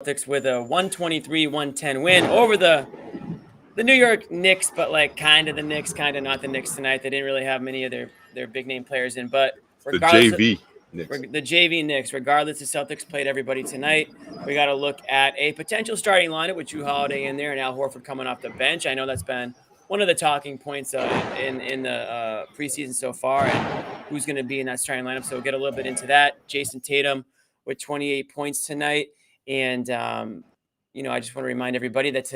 Celtics with a 123-110 win over the New York Knicks, but like kind of the Knicks, kind of not the Knicks tonight. They didn't really have many of their big name players in, but The regardless of JV Knicks. the JV Knicks, regardless, the Celtics played everybody tonight. We got to look at a potential starting lineup with Jrue Holiday in there and Al Horford coming off the bench. I know that's been one of the talking points in the preseason so far, and who's going to be in that starting lineup. So we'll get a little bit into that. Jason Tatum with 28 points tonight, and I just want to remind everybody that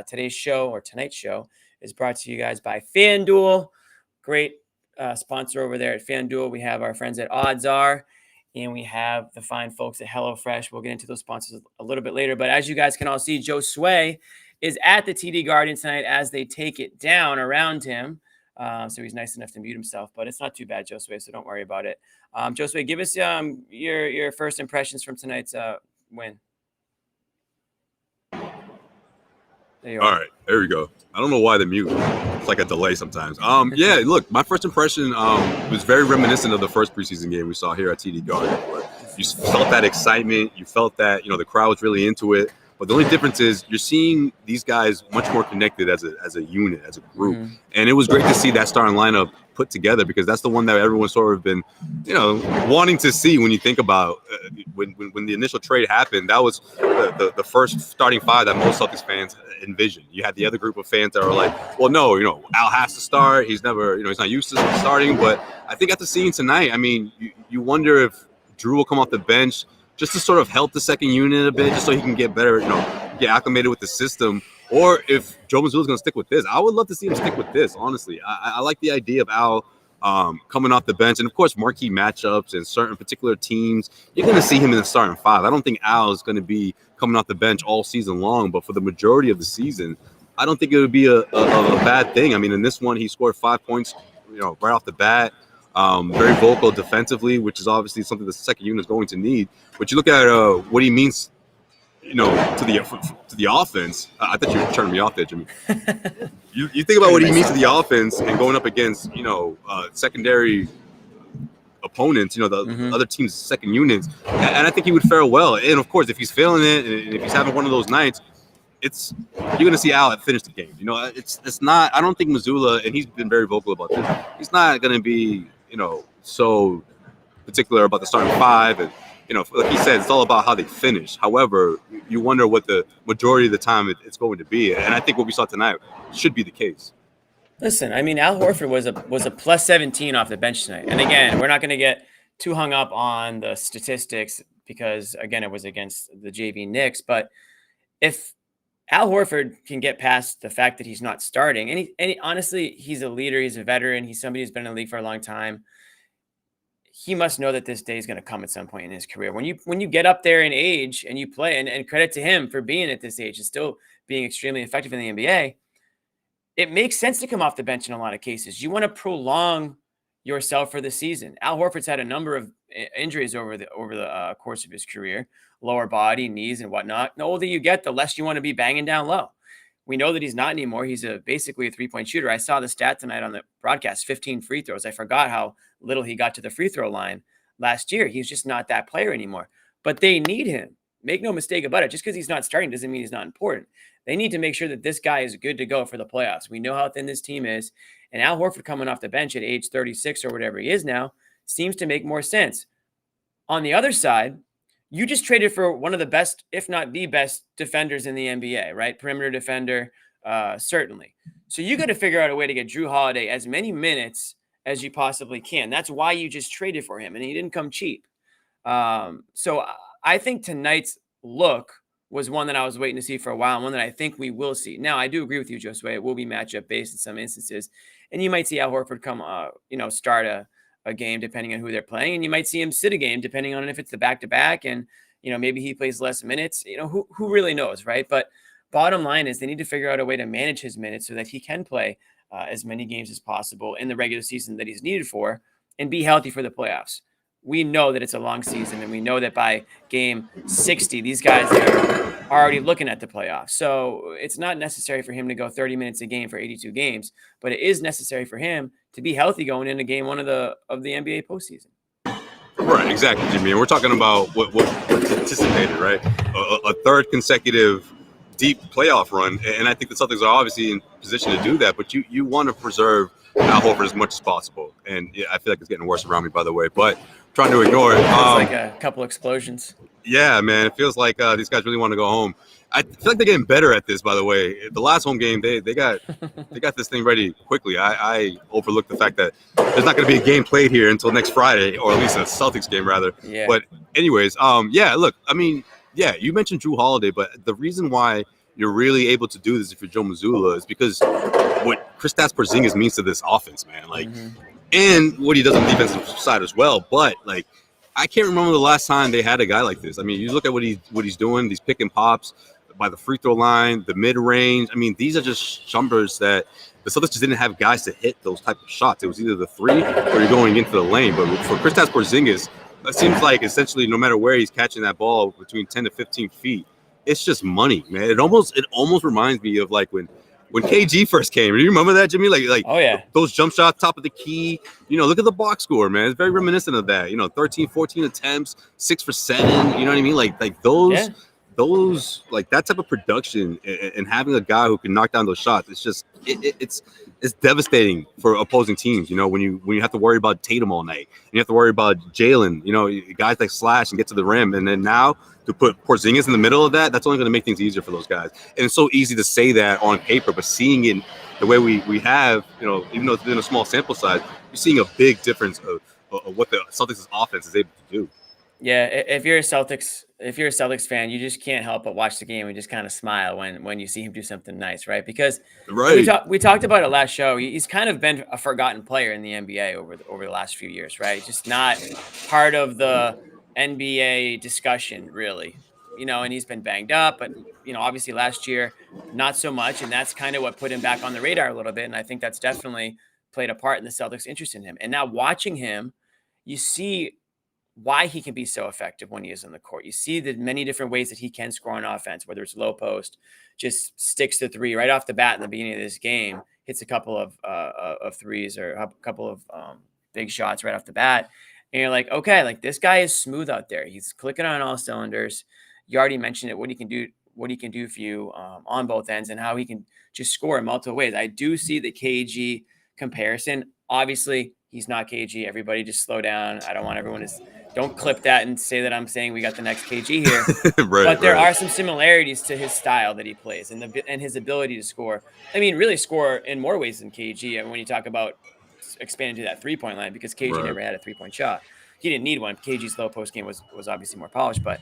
today's show or tonight's show is brought to you guys by FanDuel. Great sponsor over there at FanDuel. We have our friends at Odds Are, and we have the fine folks at HelloFresh. We'll get into those sponsors a little bit later. But as you guys can all see, Josue is at the TD Garden tonight as they take it down around him. So he's nice enough to mute himself, but it's not too bad, Josue, so don't worry about it. Josue, give us your first impressions from tonight's win. All right, there we go. I don't know why the mute. It's like a delay sometimes. Yeah, look, my first impression was very reminiscent of the first preseason game we saw here at TD Garden. Where you felt that excitement. You felt that, the crowd was really into it. But the only difference is you're seeing these guys much more connected as a unit, as a group. Mm-hmm. And it was great to see that starting lineup put together because that's the one that everyone's sort of been, wanting to see when you think about when the initial trade happened. That was the first starting five that most Celtics fans envisioned. You had the other group of fans that were like, well, no, Al has to start. He's never, he's not used to starting. But I think after seeing tonight, I mean, you wonder if Jrue will come off the bench just to sort of help the second unit a bit, just so he can get better, get acclimated with the system, or if Joe Mazzulla is going to stick with this. I would love to see him stick with this, honestly. I like the idea of Al coming off the bench, and of course, marquee matchups and certain particular teams, you're going to see him in the starting five. I don't think Al is going to be coming off the bench all season long, but for the majority of the season, I don't think it would be a bad thing. I mean, in this one, he scored 5 points, right off the bat. Very vocal defensively, which is obviously something the second unit is going to need. But you look at what he means, to the offense. I thought you were turning me off there, Jimmy. You think about what he means to the offense and going up against, secondary opponents, the other team's second units, and I think he would fare well. And of course, if he's failing it, and if he's having one of those nights, you're going to see Al finish the game. It's not. I don't think Mazzulla, and he's been very vocal about this. He's not going to be, so particular about the starting five, and like he said, it's all about how they finish. However, you wonder what the majority of the time it's going to be, and I think what we saw tonight should be the case. Listen, I mean, Al Horford was a plus 17 off the bench tonight, and again, we're not going to get too hung up on the statistics because again, it was against the JV Knicks, but if Al Horford can get past the fact that he's not starting. And honestly, he's a leader. He's a veteran. He's somebody who's been in the league for a long time. He must know that this day is going to come at some point in his career. When you get up there in age and you play, and credit to him for being at this age and still being extremely effective in the NBA, it makes sense to come off the bench in a lot of cases. You want to prolong yourself for the season. Al Horford's had a number of injuries over the course of his career. Lower body, knees, and whatnot. The older you get, the less you want to be banging down low. We know that he's not anymore. He's basically a three-point shooter. I saw the stat tonight on the broadcast, 15 free throws. I forgot how little he got to the free throw line last year. He's just not that player anymore. But they need him. Make no mistake about it. Just because he's not starting doesn't mean he's not important. They need to make sure that this guy is good to go for the playoffs. We know how thin this team is. And Al Horford coming off the bench at age 36 or whatever he is now seems to make more sense. On the other side, you just traded for one of the best, if not the best, defenders in the NBA, right? Perimeter defender, certainly. So you got to figure out a way to get Jrue Holiday as many minutes as you possibly can. That's why you just traded for him, and he didn't come cheap. So I think tonight's look was one that I was waiting to see for a while, and one that I think we will see. Now, I do agree with you, Josue. It will be matchup based in some instances, and you might see Al Horford come, start a game depending on who they're playing, and you might see him sit a game depending on if it's the back-to-back, and maybe he plays less minutes. Who really knows, right? But bottom line is they need to figure out a way to manage his minutes so that he can play as many games as possible in the regular season that he's needed for and be healthy for the playoffs. We know that it's a long season, and we know that by game 60, these guys are already looking at the playoffs. So it's not necessary for him to go 30 minutes a game for 82 games, but it is necessary for him to be healthy going into game one of the NBA postseason. Right, exactly, Jimmy. And we're talking about what anticipated, right? A third consecutive deep playoff run, and I think the Celtics are obviously in position to do that. But you want to preserve Al Horford as much as possible, and I feel like it's getting worse around me, by the way. But trying to ignore it. It's like a couple explosions. Yeah, man, it feels like these guys really want to go home. I feel like they're getting better at this, by the way. The last home game, they got this thing ready quickly. I overlooked the fact that there's not going to be a game played here until next Friday, or at least a Celtics game, rather. Yeah. But anyways, yeah, look, I mean, yeah, you mentioned Jrue Holiday, but the reason why you're really able to do this if you're Joe Mazzulla is because what Kristaps Porzingis means to this offense, man. Like, and what he does on the defensive side as well. But, like, I can't remember the last time they had a guy like this. I mean, you look at what he's doing, these pick and pops by the free throw line, the mid range. I mean, these are just jumpers that the Celtics just didn't have guys to hit those type of shots. It was either the three or you're going into the lane. But for Kristaps Porzingis, it seems like essentially no matter where he's catching that ball between 10 to 15 feet, it's just money, man. It almost reminds me of like when KG first came. Do you remember that, Jimmy? Like oh yeah, those jump shots, top of the key. You know, look at the box score, man. It's very reminiscent of that. You know, 13, 14 attempts, 6 for 7. You know what I mean? Like those. Yeah. Those like that type of production and having a guy who can knock down those shots, it's just it's devastating for opposing teams. You know, when you have to worry about Tatum all night, and you have to worry about Jaylen. You know, guys that slash and get to the rim, and then now to put Porzingis in the middle of that's only going to make things easier for those guys. And it's so easy to say that on paper, but seeing it the way we have, you know, even though it's been a small sample size, you're seeing a big difference of what the Celtics' offense is able to do. Yeah, if you're a Celtics fan, you just can't help but watch the game and just kind of smile when you see him do something nice, right? Because we talked about it last show. He's kind of been a forgotten player in the NBA over the last few years, right? Just not part of the NBA discussion, really. You know, and he's been banged up, but you know, obviously last year not so much, and that's kind of what put him back on the radar a little bit. And I think that's definitely played a part in the Celtics' interest in him. And now watching him, you see why he can be so effective when he is on the court. You see the many different ways that he can score on offense, whether it's low post, just sticks the three right off the bat in the beginning of this game, hits a couple of threes or a couple of big shots right off the bat. And you're like, okay, like this guy is smooth out there. He's clicking on all cylinders. You already mentioned it, what he can do for you on both ends and how he can just score in multiple ways. I do see the KG comparison. Obviously, he's not KG. Everybody just slow down. I don't want everyone to don't clip that and say that I'm saying we got the next KG here. But there are some similarities to his style that he plays and his ability to score. I mean, really score in more ways than KG. And when you talk about expanding to that 3-point line, because KG never had a 3-point shot. He didn't need one. KG's low post game was obviously more polished, but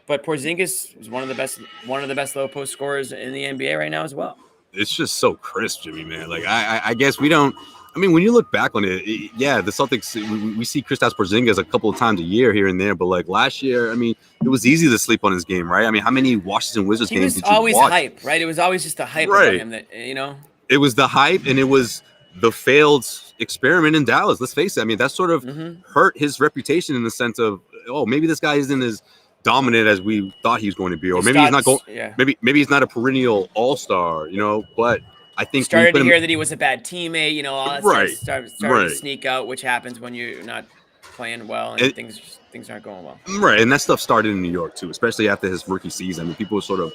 Porzingis is one of the best low post scorers in the NBA right now as well. It's just so crisp, Jimmy, man. Like I guess we don't. I mean, when you look back on it, yeah, the Celtics, we see Kristaps Porzingis a couple of times a year here and there, but like last year, I mean, it was easy to sleep on his game, right? I mean, how many Washington Wizards games did you watch? He was always hype, right? It was always just the hype about him that, you know. It was the hype, and it was the failed experiment in Dallas. Let's face it. I mean, that sort of hurt his reputation in the sense of, oh, maybe this guy isn't as dominant as we thought he was going to be, or maybe he's not going. Yeah. Maybe he's not a perennial all-star, you know, but I think started to hear that he was a bad teammate, you know, all that stuff started to sneak out, which happens when you're not playing well and things aren't going well. Right, and that stuff started in New York too, especially after his rookie season. I mean, people were sort of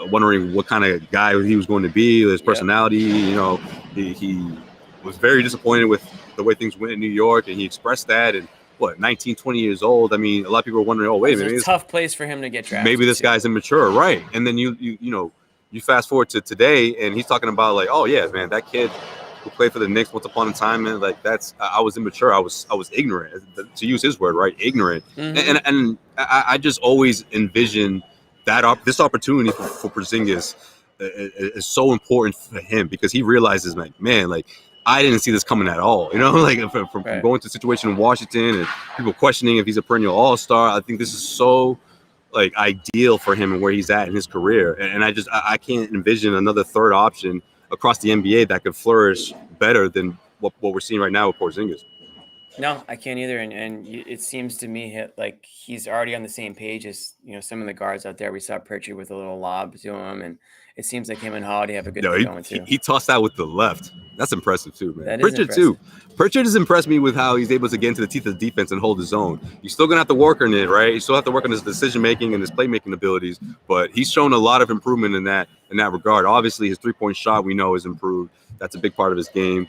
wondering what kind of guy he was going to be, his personality. You know, he was very disappointed with the way things went in New York, and he expressed that. And 19, 20 years old. I mean, a lot of people were wondering, oh, wait a minute. It's a tough place for him to get drafted. Maybe this guy's immature, right? And then you fast forward to today, and he's talking about like, oh yeah, man, that kid who played for the Knicks once upon a time, man, like I was immature. I was ignorant, to use his word, right? Ignorant. And I just always envision this opportunity for Porzingis is so important for him because he realizes, like, man, like I didn't see this coming at all. You know, like from going to a situation in Washington and people questioning if he's a perennial all-star. I think this is so like ideal for him and where he's at in his career. And I can't envision another third option across the NBA that could flourish better than what we're seeing right now with Porzingis. No, I can't either. And it seems to me like he's already on the same page as some of the guards out there. We saw Pritchard with a little lob to him, and it seems like him and Holiday have a good No, thing he, going he, too. he tossed that with the left. That's impressive too, man. That is Pritchard impressive. too. Pritchard has impressed me with how he's able to get into the teeth of the defense and hold his own. You're still gonna have to work on it, right? You still have to work on his decision making and his playmaking abilities, but he's shown a lot of improvement in that regard. Obviously, his 3-point shot we know is improved. That's a big part of his game.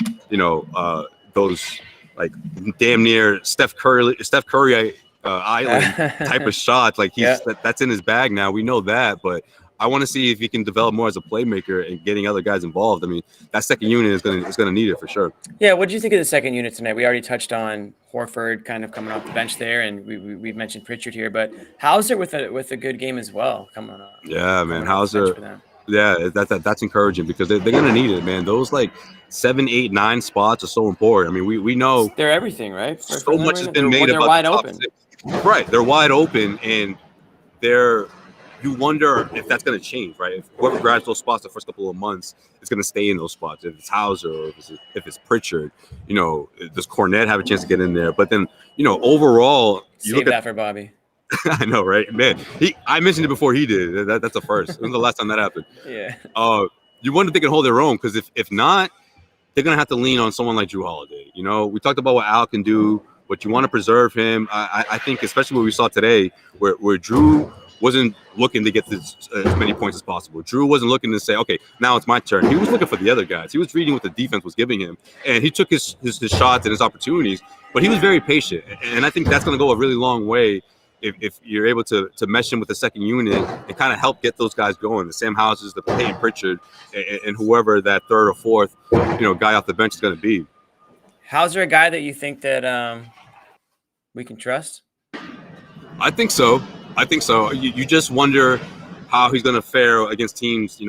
Those like damn near Steph Curry island type of shots. Like that's in his bag now. We know that, but I want to see if he can develop more as a playmaker and getting other guys involved. I mean, that second unit is gonna need it for sure. Yeah, what did you think of the second unit tonight? We already touched on Horford kind of coming off the bench there, and we've mentioned Pritchard here, but Hauser with a good game as well. Coming on. Yeah, man, Coming off the bench Hauser. for them. Yeah, that's encouraging because they're gonna need it, man. Those like 7, 8, 9 spots are so important. I mean, we know They're everything, right? For so them much right has now. been made They're about wide the top open. 6. Right, they're wide open, and you wonder if that's going to change, right? If whoever grabs those spots the first couple of months is going to stay in those spots. If it's Hauser or if it's Pritchard, does Cornette have a chance to get in there? But then, overall, you Save that for Bobby. I know, right, man. I mentioned it before he did. That's a first. When was the last time that happened? Yeah. You wonder if they can hold their own, because if not, they're going to have to lean on someone like Jrue Holiday. We talked about what Al can do, but you want to preserve him. I think, especially what we saw today, where Jrue wasn't looking to get as many points as possible. Jrue wasn't looking to say, okay, now it's my turn. He was looking for the other guys. He was reading what the defense was giving him, and he took his shots and his opportunities, but he was very patient. And I think that's going to go a really long way if you're able to mesh him with the second unit and kind of help get those guys going. The Sam Houses, the Peyton Pritchard, and whoever that third or fourth, guy off the bench is going to be. How's there a guy that you think that we can trust? I think so. You just wonder how he's going to fare against teams,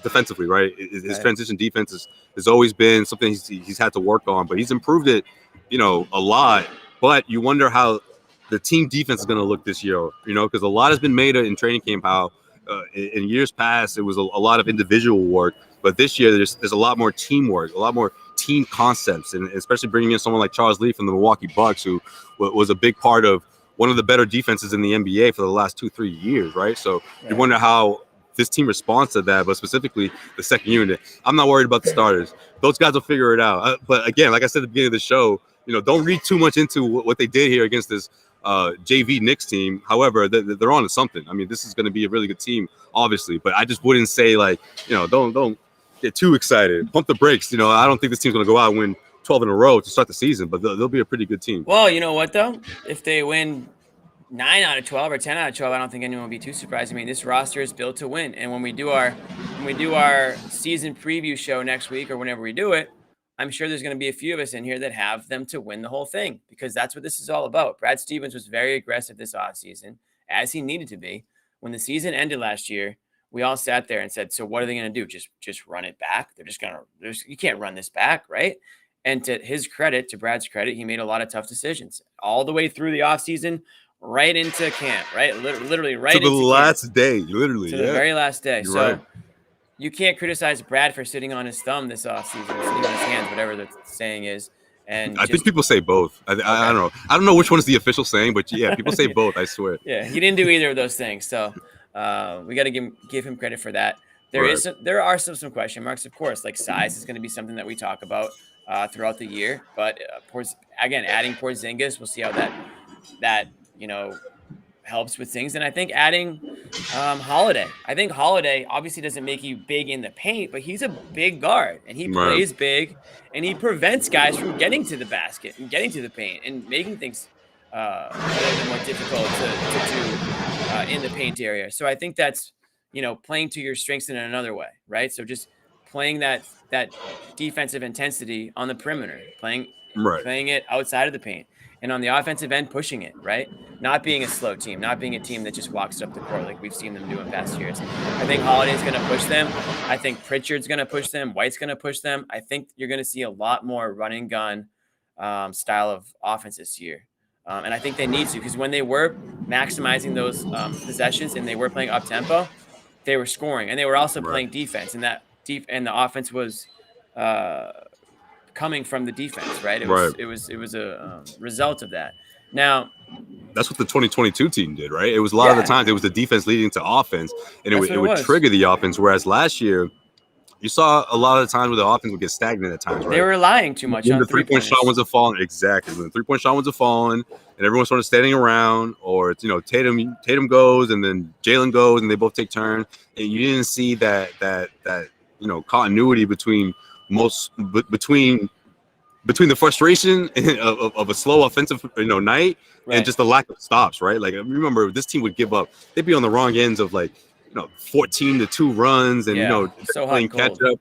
defensively, right? His transition defense has always been something he's had to work on, but he's improved it, a lot. But you wonder how the team defense is going to look this year, because a lot has been made in training camp. How in years past it was a lot of individual work, but this year there's a lot more teamwork, a lot more team concepts, and especially bringing in someone like Charles Lee from the Milwaukee Bucks, who was a big part of one of the better defenses in the NBA for the last 2-3 years, right? So you wonder how this team responds to that, but specifically the second unit. I'm not worried about the starters; those guys will figure it out. But again, like I said at the beginning of the show, don't read too much into what they did here against this JV Knicks team. However, they're on to something. I mean, this is going to be a really good team, obviously, but I just wouldn't say like, don't get too excited. Pump the brakes. I don't think this team's going to go out and win 12 in a row to start the season, but they'll be a pretty good team. Well, you know what though? If they win 9 out of 12 or 10 out of 12, I don't think anyone will be too surprised. I mean, this roster is built to win. And when we do our season preview show next week or whenever we do it, I'm sure there's going to be a few of us in here that have them to win the whole thing, because that's what this is all about. Brad Stevens was very aggressive this offseason, as he needed to be. When the season ended last year, we all sat there and said, so what are they going to do? Just run it back? You can't run this back, right? And to his credit, to Brad's credit, he made a lot of tough decisions all the way through the offseason, right into camp, right? Literally right into the last day, literally. To the very last day. You're so right. You can't criticize Brad for sitting on his thumb this offseason, sitting on his hands, whatever the saying is. And I think people say both. I don't know. I don't know which one is the official saying, but yeah, people say both. I swear. Yeah, he didn't do either of those things. So we got to give him credit for that. There are some question marks, of course. Like size is going to be something that we talk about throughout the year. But again, adding Porzingis, we'll see how that helps with things. And I think adding Holiday. I think Holiday obviously doesn't make you big in the paint, but he's a big guard and he plays big and he prevents guys from getting to the basket and getting to the paint and making things a little bit more difficult to do in the paint area. So I think that's, playing to your strengths in another way, right? So just playing that defensive intensity on the perimeter, playing it outside of the paint. And on the offensive end, pushing it, right? Not being a slow team, not being a team that just walks up the court like we've seen them do in past years. I think Holiday's going to push them. I think Pritchard's going to push them. White's going to push them. I think you're going to see a lot more run and gun style of offense this year. And I think they need to, because when they were maximizing those possessions and they were playing up tempo, they were scoring and they were also playing defense. And and the offense was coming from the defense, right? It Right. was a result of that. Now, that's what the 2022 team did, right? It was a lot of the times it was the defense leading to offense, and it would trigger the offense. Whereas last year, you saw a lot of the times where the offense would get stagnant at times, right? They were relying too much on the three-point shot wasn't falling. Exactly. When the three-point shot wasn't falling and everyone's sort of standing around, or it's, Tatum goes and then Jaylen goes and they both take turns, and you didn't see that continuity between the frustration of a slow offensive night and just the lack of stops, right? Like, I remember this team would give up. They'd be on the wrong ends of 14-2 runs and so hot and catch cold. up,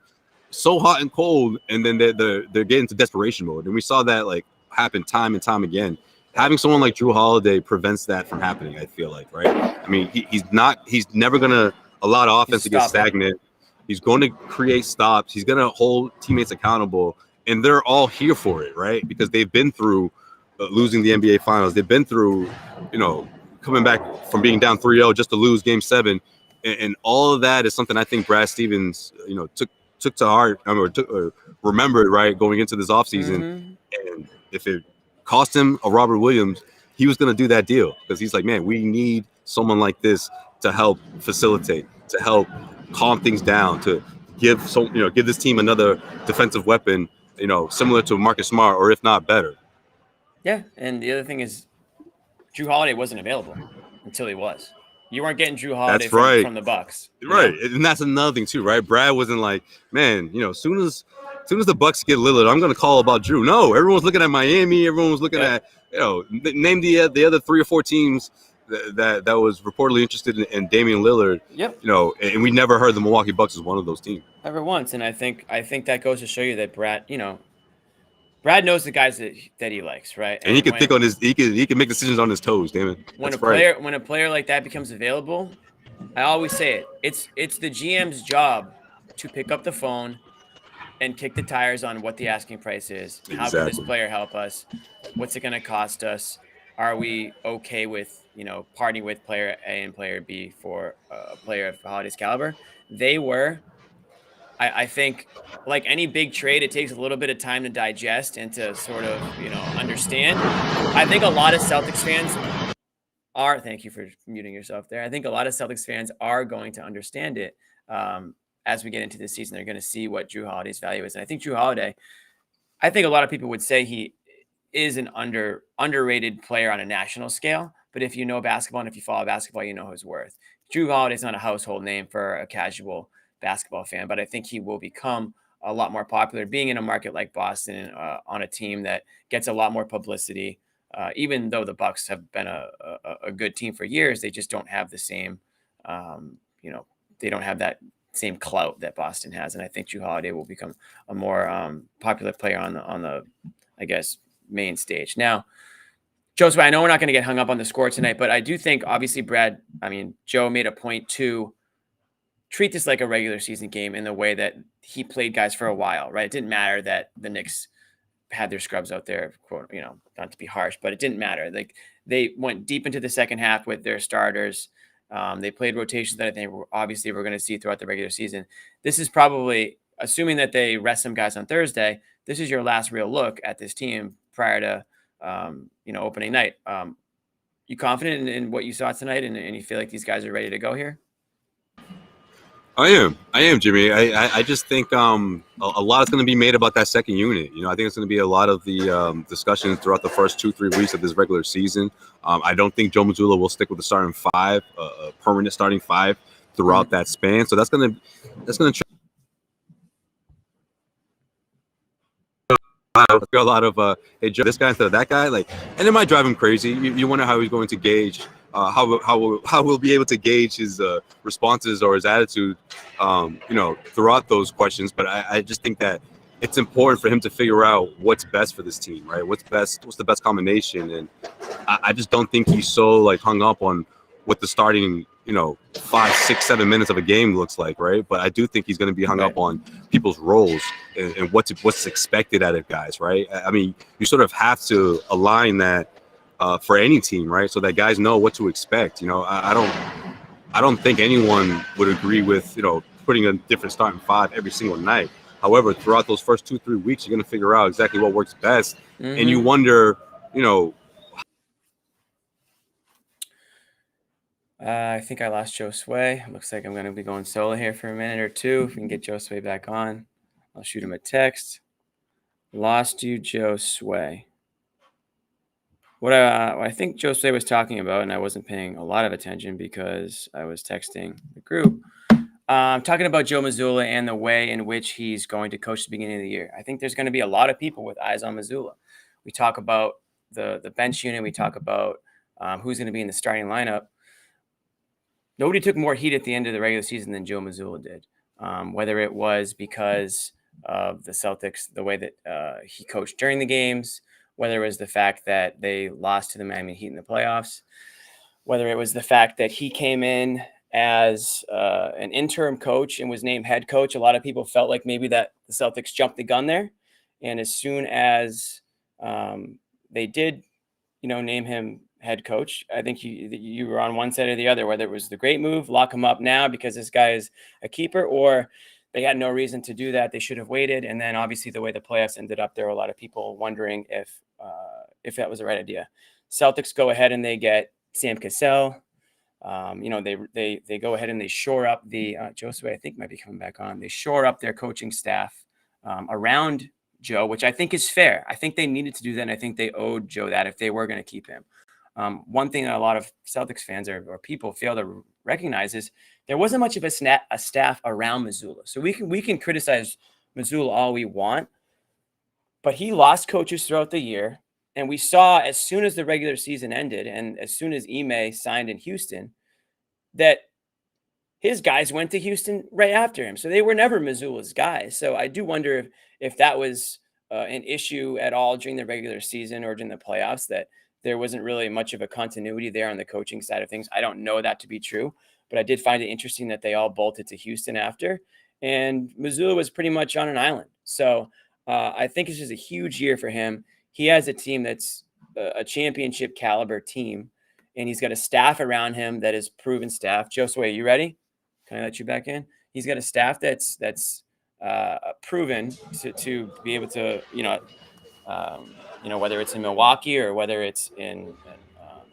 so hot and cold, and then they're getting into desperation mode, and we saw that happen time and time again. Having someone like Jrue Holiday prevents that from happening, I feel like, right? I mean, he's never gonna allow the offense to get stagnant. He's going to create stops. He's going to hold teammates accountable, and they're all here for it, right? Because they've been through losing the NBA Finals. They've been through, coming back from being down 3-0 just to lose Game 7, and all of that is something I think Brad Stevens, took to heart, or remembered, right, going into this offseason. Mm-hmm. And if it cost him a Robert Williams, he was going to do that deal, because he's like, man, we need someone like this to help facilitate, to help calm things down, to give this team another defensive weapon, similar to Marcus Smart, or if not better. Yeah, and the other thing is, Jrue Holiday wasn't available until he was. You weren't getting Jrue Holiday from the Bucks, right? And that's another thing too, right? Brad wasn't like, man, as soon as the Bucks get Lillard, I'm gonna call about Jrue. No, everyone's looking at Miami. Everyone was looking at, name the other 3 or 4 teams that was reportedly interested in Damian Lillard. Yep. And we never heard the Milwaukee Bucks as one of those teams. Never once. And I think that goes to show you that Brad knows the guys that he likes, right? And he can think on his he can make decisions on his toes, damn it. When a player like that becomes available, I always say it's the GM's job to pick up the phone and kick the tires on what the asking price is. Exactly. How can this player help us? What's it going to cost us? Are we okay with, parting with player A and player B for a player of Holiday's caliber? They were. I think, like any big trade, it takes a little bit of time to digest and to sort of, understand. I think a lot of Celtics fans are, thank you for muting yourself there. I think a lot of Celtics fans are going to understand it as we get into this season. They're going to see what Jrue Holiday's value is. And I think Jrue Holiday, I think a lot of people would say he is an underrated player on a national scale. But if you know basketball and if you follow basketball, you know his worth. Jrue Holiday's not a household name for a casual basketball fan, but I think he will become a lot more popular being in a market like Boston, on a team that gets a lot more publicity. Even though the Bucks have been a good team for years, they just don't have the same, they don't have that same clout that Boston has. And I think Jrue Holiday will become a more popular player on the I guess, main stage. Now, Josue, I know we're not going to get hung up on the score tonight, but I do think obviously Joe made a point to treat this like a regular season game in the way that he played guys for a while, right? It didn't matter that the Knicks had their scrubs out there, quote, not to be harsh, but it didn't matter. Like, they went deep into the second half with their starters. They played rotations that I think obviously we're going to see throughout the regular season. This is probably, assuming that they rest some guys on Thursday, this is your last real look at this team prior to, opening night. You confident in what you saw tonight, and you feel like these guys are ready to go here? I am, Jimmy. I just think a lot is going to be made about that second unit. I think it's going to be a lot of the discussions throughout the first 2-3 weeks of this regular season. I don't think Joe Mazzulla will stick with the starting 5, a permanent starting 5 throughout that span. So that's going to a lot of hey Joe, this guy instead of that guy, and it might drive him crazy. You wonder how he's going to gauge. How we'll be able to gauge his responses or his attitude, throughout those questions. But I just think that it's important for him to figure out what's best for this team, right? What's the best combination? And I just don't think he's so hung up on what the starting, 5, 6, 7 minutes of a game looks like, right? But I do think he's going to be hung up on people's roles and what's expected out of guys, right? I mean, you sort of have to align that. For any team, right? So that guys know what to expect. I don't think anyone would agree with, putting a different starting 5 every single night. However, throughout those first 2-3 weeks, you're going to figure out exactly what works best. Mm-hmm. And you wonder, I think I lost Josue. Looks like I'm going to be going solo here for a minute or two. If we can get Josue back on, I'll shoot him a text. Lost you, Josue. What I think Josue was talking about, and I wasn't paying a lot of attention because I was texting the group, talking about Joe Mazzulla and the way in which he's going to coach at the beginning of the year. I think there's going to be a lot of people with eyes on Mazzulla. We talk about the bench unit. We talk about who's going to be in the starting lineup. Nobody took more heat at the end of the regular season than Joe Mazzulla did, whether it was because of the Celtics, the way that he coached during the games, whether it was the fact that they lost to the Miami Heat in the playoffs, whether it was the fact that he came in as an interim coach and was named head coach. A lot of people felt like maybe that the Celtics jumped the gun there. And as soon as they did, name him head coach, I think you were on one side or the other, whether it was the great move, lock him up now because this guy is a keeper, or they had no reason to do that. They should have waited. And then obviously the way the playoffs ended up, there were a lot of people wondering if that was the right idea. Celtics go ahead and they get Sam Cassell. They go ahead and they shore up the Josue, I think might be coming back on. They shore up their coaching staff around Joe, which I think is fair. I think they needed to do that. And I think they owed Joe that if they were going to keep him. One thing that a lot of Celtics fans or people fail to recognize is there wasn't much of a staff around Mazzulla. So we can criticize Mazzulla all we want, but he lost coaches throughout the year. And we saw as soon as the regular season ended and as soon as Ime signed in Houston, that his guys went to Houston right after him. So they were never Mazzulla's guys. So I do wonder if that was an issue at all during the regular season or during the playoffs, that there wasn't really much of a continuity there on the coaching side of things. I don't know that to be true, but I did find it interesting that they all bolted to Houston after. And Mazzulla was pretty much on an island. So I think this is a huge year for him. He has a team that's a championship caliber team, and he's got a staff around him that is proven staff. Josue, you ready? Can I let you back in? He's got a staff that's proven to be able to, whether it's in Milwaukee or whether it's in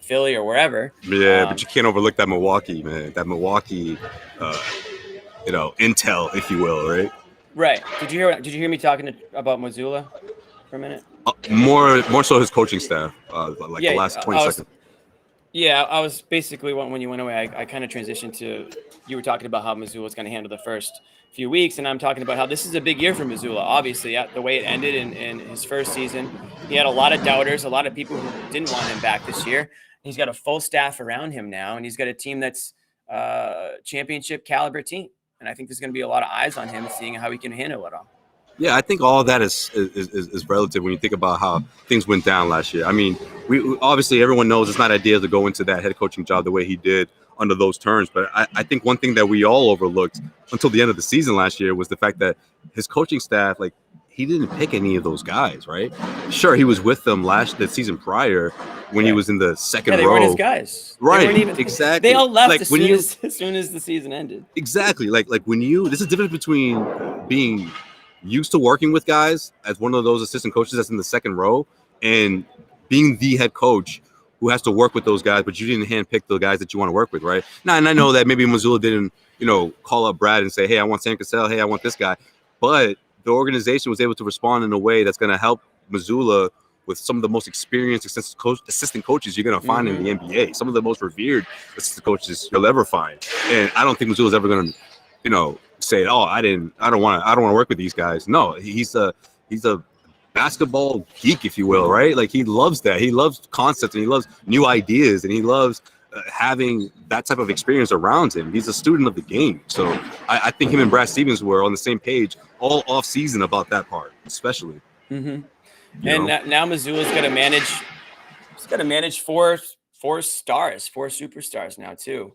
Philly or wherever. Yeah, but you can't overlook that Milwaukee, man. That Milwaukee, intel, if you will, right? Right. Did you hear me talking about Mazzulla for a minute? More so his coaching staff, the last 20 seconds. Yeah, I was basically, when you went away, I kind of transitioned to, you were talking about how Mazzulla was going to handle the first few weeks, and I'm talking about how this is a big year for Mazzulla. Obviously, the way it ended in his first season, he had a lot of doubters, a lot of people who didn't want him back this year. He's got a full staff around him now, and he's got a team that's a championship caliber team. And I think there's going to be a lot of eyes on him, seeing how he can handle it all. Yeah, I think all of that is relative when you think about how things went down last year. I mean, we obviously everyone knows it's not ideal to go into that head coaching job the way he did under those terms. But I think one thing that we all overlooked until the end of the season last year was the fact that his coaching staff, he didn't pick any of those guys, right? Sure, he was with them the season prior when he was in the second row. They weren't his guys. Right, exactly. They all left as soon as the season ended. Exactly. This is different between being used to working with guys as one of those assistant coaches that's in the second row and being the head coach who has to work with those guys, but you didn't handpick the guys that you want to work with, right? Now, and I know that maybe Mazzulla didn't, call up Brad and say, hey, I want Sam Cassell. Hey, I want this guy. But the organization was able to respond in a way that's going to help Mazzulla with some of the most experienced assistant coaches you're going to find in the NBA, some of the most revered assistant coaches you'll ever find. And I don't think Mazzulla's ever going to, say, oh, I don't want to work with these guys. No, he's a basketball geek, if you will, right? He loves that. He loves concepts and he loves new ideas and he loves having that type of experience around him. He's a student of the game. So I think him and Brad Stevens were on the same page all off season about that part, especially. Mm-hmm. Now Mazzulla's got to manage. He's got to manage four superstars now too.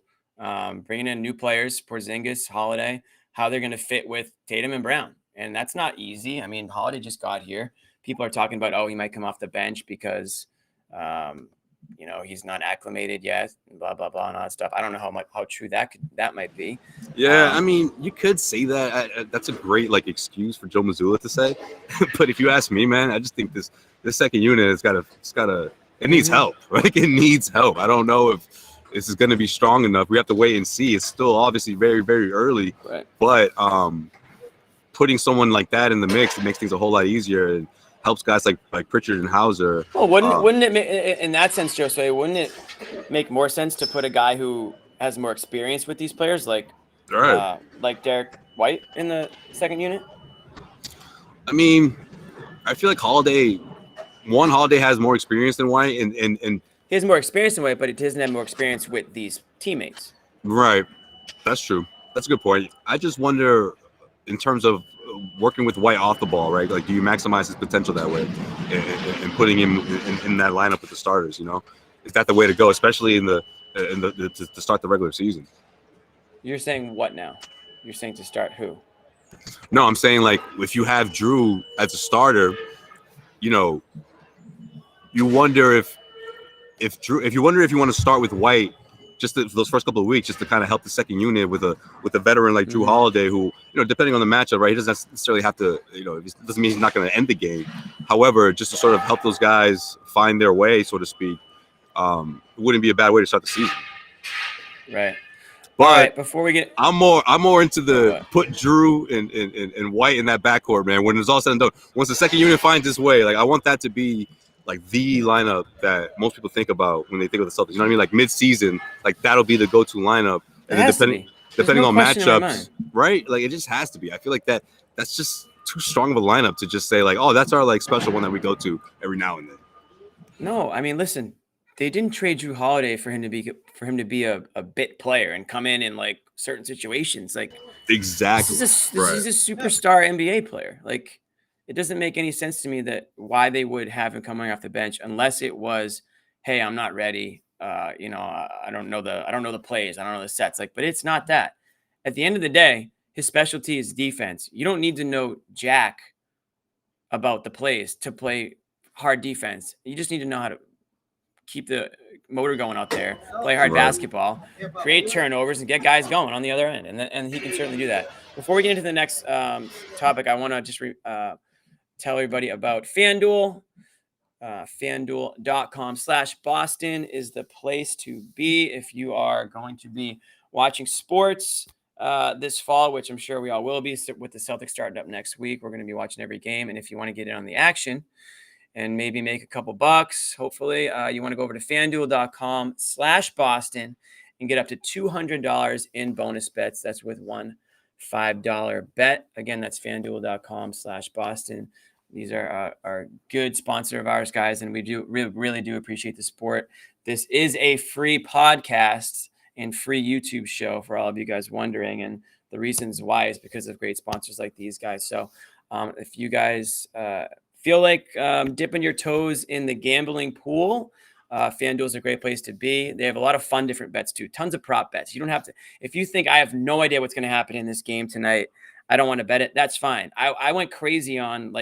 Bringing in new players, Porzingis, Holiday, how they're going to fit with Tatum and Brown. And that's not easy. I mean, Holiday just got here. People are talking about, he might come off the bench because he's not acclimated yet, blah, blah, blah, and all that stuff. I don't know how true that might be. Yeah, I mean, you could say that. That's a great excuse for Joe Mazzulla to say. But if you ask me, man, I just think this second unit it needs help. It needs help. I don't know if this is going to be strong enough. We have to wait and see. It's still obviously very, very early. Right. But putting someone like that in the mix, it makes things a whole lot easier and helps guys like Pritchard and Hauser. Well, wouldn't it in that sense, Josue, wouldn't it make more sense to put a guy who has more experience with these players, like Derek White in the second unit? I mean, I feel like Holiday has more experience than White, and he has more experience than White, but he doesn't have more experience with these teammates. Right. That's true. That's a good point. I just wonder, in terms of working with White off the ball, right? Like, do you maximize his potential that way and putting him in that lineup with the starters? Is that the way to go, especially to start the regular season? You're saying what now? You're saying to start who? No, I'm saying if you have Jrue as a starter, you wonder if you want to start with White just those first couple of weeks, just to kind of help the second unit with a veteran like Jrue Holiday, who, depending on the matchup, right, he doesn't necessarily have to, it doesn't mean he's not going to end the game. However, just to sort of help those guys find their way, so to speak, it wouldn't be a bad way to start the season. Right. But all right, before we get, I'm more into the put Jrue and White in that backcourt, man. When it's all said and done, once the second unit finds its way, I want that to be the lineup that most people think about when they think of the Celtics. You know what I mean? Mid-season, that'll be the go-to lineup. And then depending on matchups, right? It just has to be. I feel like that's just too strong of a lineup to just say that's our special one that we go to every now and then. No, I mean, listen, they didn't trade Jrue Holiday for him to be a bit player and come in certain situations. Exactly. This is a superstar NBA player. It doesn't make any sense to me that why they would have him coming off the bench unless it was, hey, I'm not ready. I don't know the plays. I don't know the sets. But it's not that. At the end of the day, his specialty is defense. You don't need to know jack about the plays to play hard defense. You just need to know how to keep the motor going out there, play hard basketball, create turnovers, and get guys going on the other end. And he can certainly do that. Before we get into the next topic, I want to just tell everybody about FanDuel. FanDuel.com/Boston is the place to be if you are going to be watching sports this fall, which I'm sure we all will be with the Celtics starting up next week. We're going to be watching every game. And if you want to get in on the action and maybe make a couple bucks, hopefully, you want to go over to FanDuel.com/Boston and get up to $200 in bonus bets. That's with one $5 bet. Again, that's FanDuel.com/Boston. These are our good sponsor of ours, guys, and we really do appreciate the support. This is a free podcast and free YouTube show for all of you guys wondering, and the reasons why is because of great sponsors like these guys. So if you guys feel like dipping your toes in the gambling pool, FanDuel is a great place to be. They have a lot of fun, different bets too. Tons of prop bets. You don't have to, if you think I have no idea what's going to happen in this game tonight, I don't want to bet it. That's fine. I went crazy on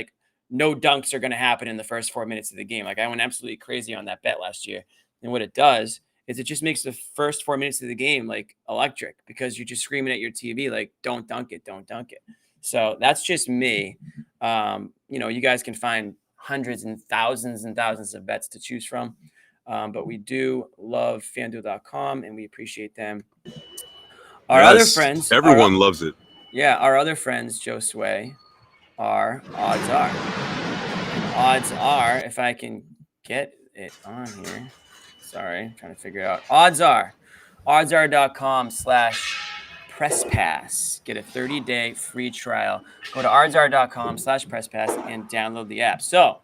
no dunks are going to happen in the first 4 minutes of the game. I went absolutely crazy on that bet last year. And what it does is it just makes the first 4 minutes of the game electric, because you're just screaming at your TV, don't dunk it, don't dunk it. So that's just me. You guys can find hundreds and thousands of bets to choose from. But we do love FanDuel.com and we appreciate them. Our other friends. Everyone loves it. Yeah. Our other friends, Josue, are Odds Are. Odds Are, if I can get it on here. Sorry, I'm trying to figure it out. Odds Are. oddsr.com/PressPass. Get a 30-day free trial. Go to oddsr.com/PressPass and download the app. So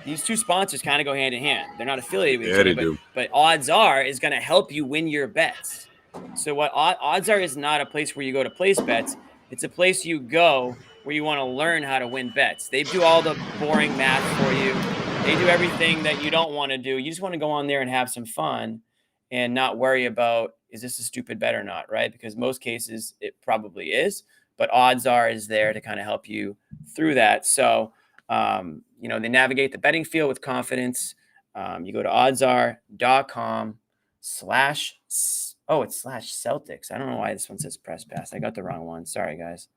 these two sponsors kind of go hand in hand. They're not affiliated with each other, but Odds Are is going to help you win your bets. So what Odds Are is not a place where you go to place bets. It's a place you go where you want to learn how to win bets. They do all the boring math for you. They do everything that you don't want to do. You just want to go on there and have some fun and not worry about, is this a stupid bet or not, right? Because most cases it probably is, but Odds Are is there to kind of help you through that. So, they navigate the betting field with confidence. You go to oddsr.com/. Oh, it's /Celtics. I don't know why this one says press pass. I got the wrong one. Sorry, guys.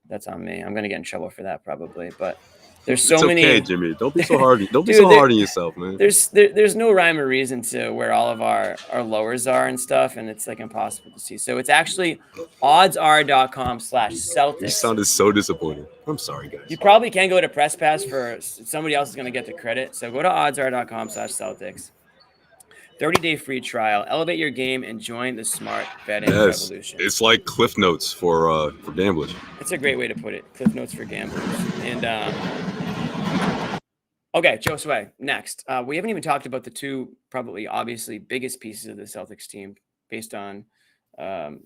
That's on me. I'm gonna get in trouble for that probably. But there's so many. Okay, Jimmy. Don't be so hard. Don't be so hard on yourself, man. There's no rhyme or reason to where all of our lowers are and stuff, and it's like impossible to see. So it's actually oddsr.com/Celtics. You sounded so disappointed. I'm sorry, guys. You probably can go to press pass for somebody else is gonna get the credit. So go to oddsr.com/Celtics. 30-day free trial. Elevate your game and join the smart betting revolution. It's like Cliff Notes for gamblers. It's a great way to put it. Cliff Notes for gamblers. And okay, Josue, next. We haven't even talked about the two probably obviously biggest pieces of the Celtics team based on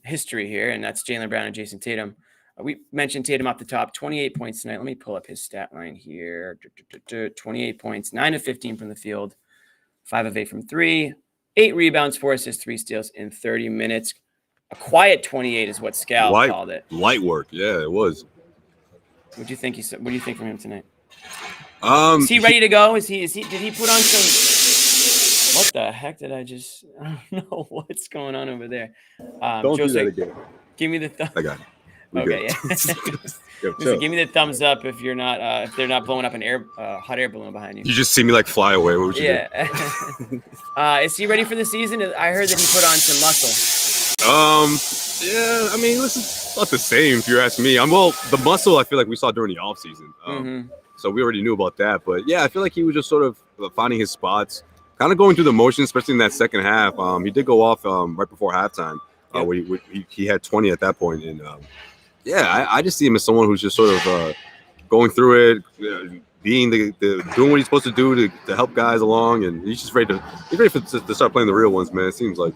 history here, and that's Jaylen Brown and Jason Tatum. We mentioned Tatum off the top, 28 points tonight. Let me pull up his stat line here. 28 points, 9 of 15 from the field, 5 of 8 from 3. 8 rebounds, 4 assists, 3 steals in 30 minutes. A quiet 28 is what Scal called it. Light work, yeah, it was. What do you think? What do you think from him tonight? Is he ready to go? Did he put on some? What the heck did I just? I don't know what's going on over there. Don't do that again. Give me the thumb. I got it. Okay, yeah. Give me the thumbs up if you're not if they're not blowing up an hot air balloon behind you. You just see me like fly away. What would you do? Is he ready for the season? I heard that he put on some muscle. Yeah. I mean, listen, it's not the same if you're asking me. The muscle I feel like we saw during the offseason. So we already knew about that. But yeah, I feel like he was just sort of finding his spots, kind of going through the motions, especially in that second half. He did go off right before halftime. Where he had 20 at that point, and I just see him as someone who's just sort of going through it, being doing what he's supposed to do to help guys along, and he's just ready to start playing the real ones, man. It seems like.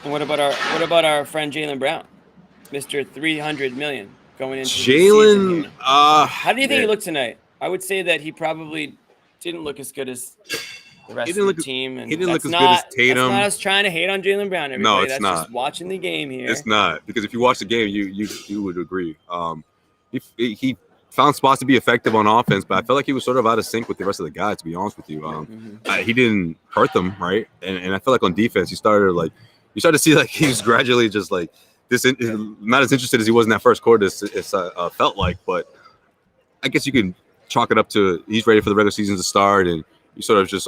And what about our friend Jaylen Brown, Mr. 300 million going into Jaylen? How do you think he looked tonight? I would say that he probably didn't look as good as the rest of the team. And he didn't look as good as Tatum. That's not us trying to hate on Jaylen Brown. Everybody. No, it's that's not. Just watching the game here. It's not, because if you watch the game, you would agree. He found spots to be effective on offense, but I felt like he was sort of out of sync with the rest of the guys, to be honest with you. He didn't hurt them, right? And I feel like on defense, you started to see like he was gradually just like this, not as interested as he was in that first quarter. It felt like, but I guess you can chalk it up to he's ready for the regular season to start, and you sort of just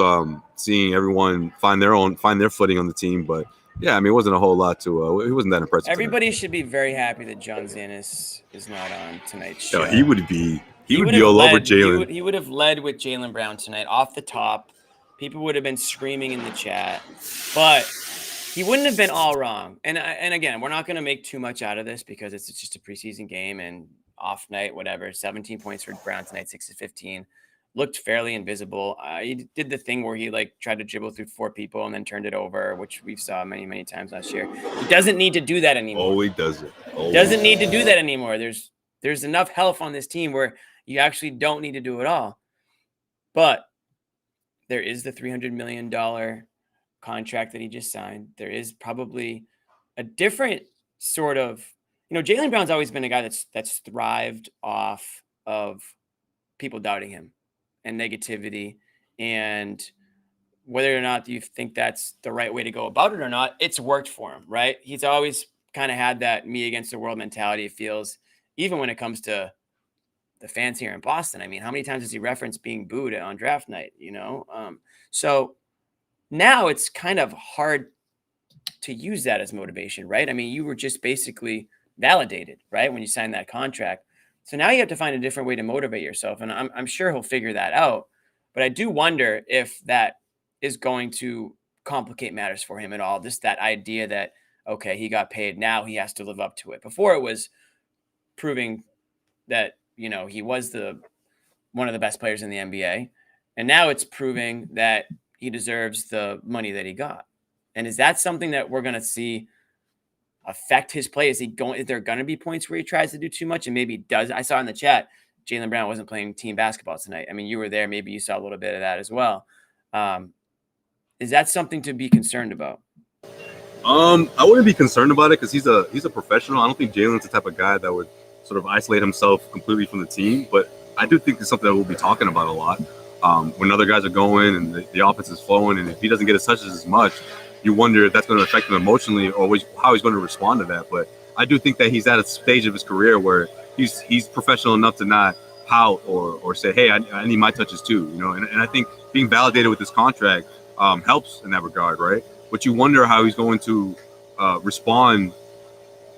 seeing everyone find their footing on the team. But yeah, I mean, it wasn't a whole lot to he wasn't that impressive. Everybody should be very happy that John Zannis is not on tonight's show. No, he would be all over Jaylen. He would have led with Jaylen Brown tonight off the top. People would have been screaming in the chat, but he wouldn't have been all wrong. And again, we're not going to make too much out of this because it's just a preseason game and off night, whatever. 17 points for Brown tonight, 6 of 15. Looked fairly invisible. He did the thing where he tried to dribble through 4 people and then turned it over, which we saw many, many times last year. He doesn't need to do that anymore. Oh, he doesn't. Doesn't need to do that anymore. There's enough health on this team where you actually don't need to do it all. But there is the $300 million contract that he just signed. There is probably a different sort of, Jaylen Brown's always been a guy that's thrived off of people doubting him and negativity, and whether or not you think that's the right way to go about it or not, it's worked for him, right? He's always kind of had that me against the world mentality. It feels, even when it comes to the fans here in Boston. I mean, how many times has he referenced being booed on draft night, So now it's kind of hard to use that as motivation, right? I mean, you were just basically validated, right, when you signed that contract. So now you have to find a different way to motivate yourself. And I'm sure he'll figure that out. But I do wonder if that is going to complicate matters for him at all. Just that idea that, okay, he got paid. Now he has to live up to it. Before it was proving that, he was one of the best players in the NBA. And now it's proving that he deserves the money that he got. And is that something that we're going to see affect his play? Is there going to be points where he tries to do too much and maybe does? I saw in the chat, Jaylen Brown wasn't playing team basketball tonight. I mean, you were there. Maybe you saw a little bit of that as well. Is that something to be concerned about? I wouldn't be concerned about it because he's a professional. I don't think Jaylen's the type of guy that would sort of isolate himself completely from the team, but I do think it's something that we'll be talking about a lot. when other guys are going and the offense is flowing, and if he doesn't get his touches as much, you wonder if that's going to affect him emotionally or how he's going to respond to that. But I do think that he's at a stage of his career where he's professional enough to not pout or say, hey, I need my touches too, and I think being validated with this contract helps in that regard, right? But you wonder how he's going to respond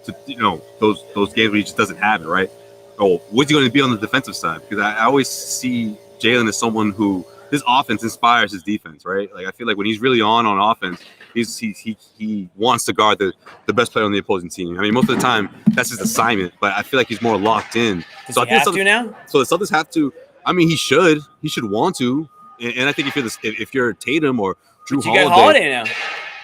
to those games where he just doesn't have it, right? Or what's he going to be on the defensive side? Because I always see Jaylen as someone who his offense inspires his defense, right? Like I feel like when he's really on offense, he wants to guard the best player on the opposing team. I mean, most of the time that's his assignment, but I feel like he's more locked in. Does he have to now? So the Celtics have to. I mean, he should want to, and I think if you're Tatum or Jrue Holiday, got Holiday now.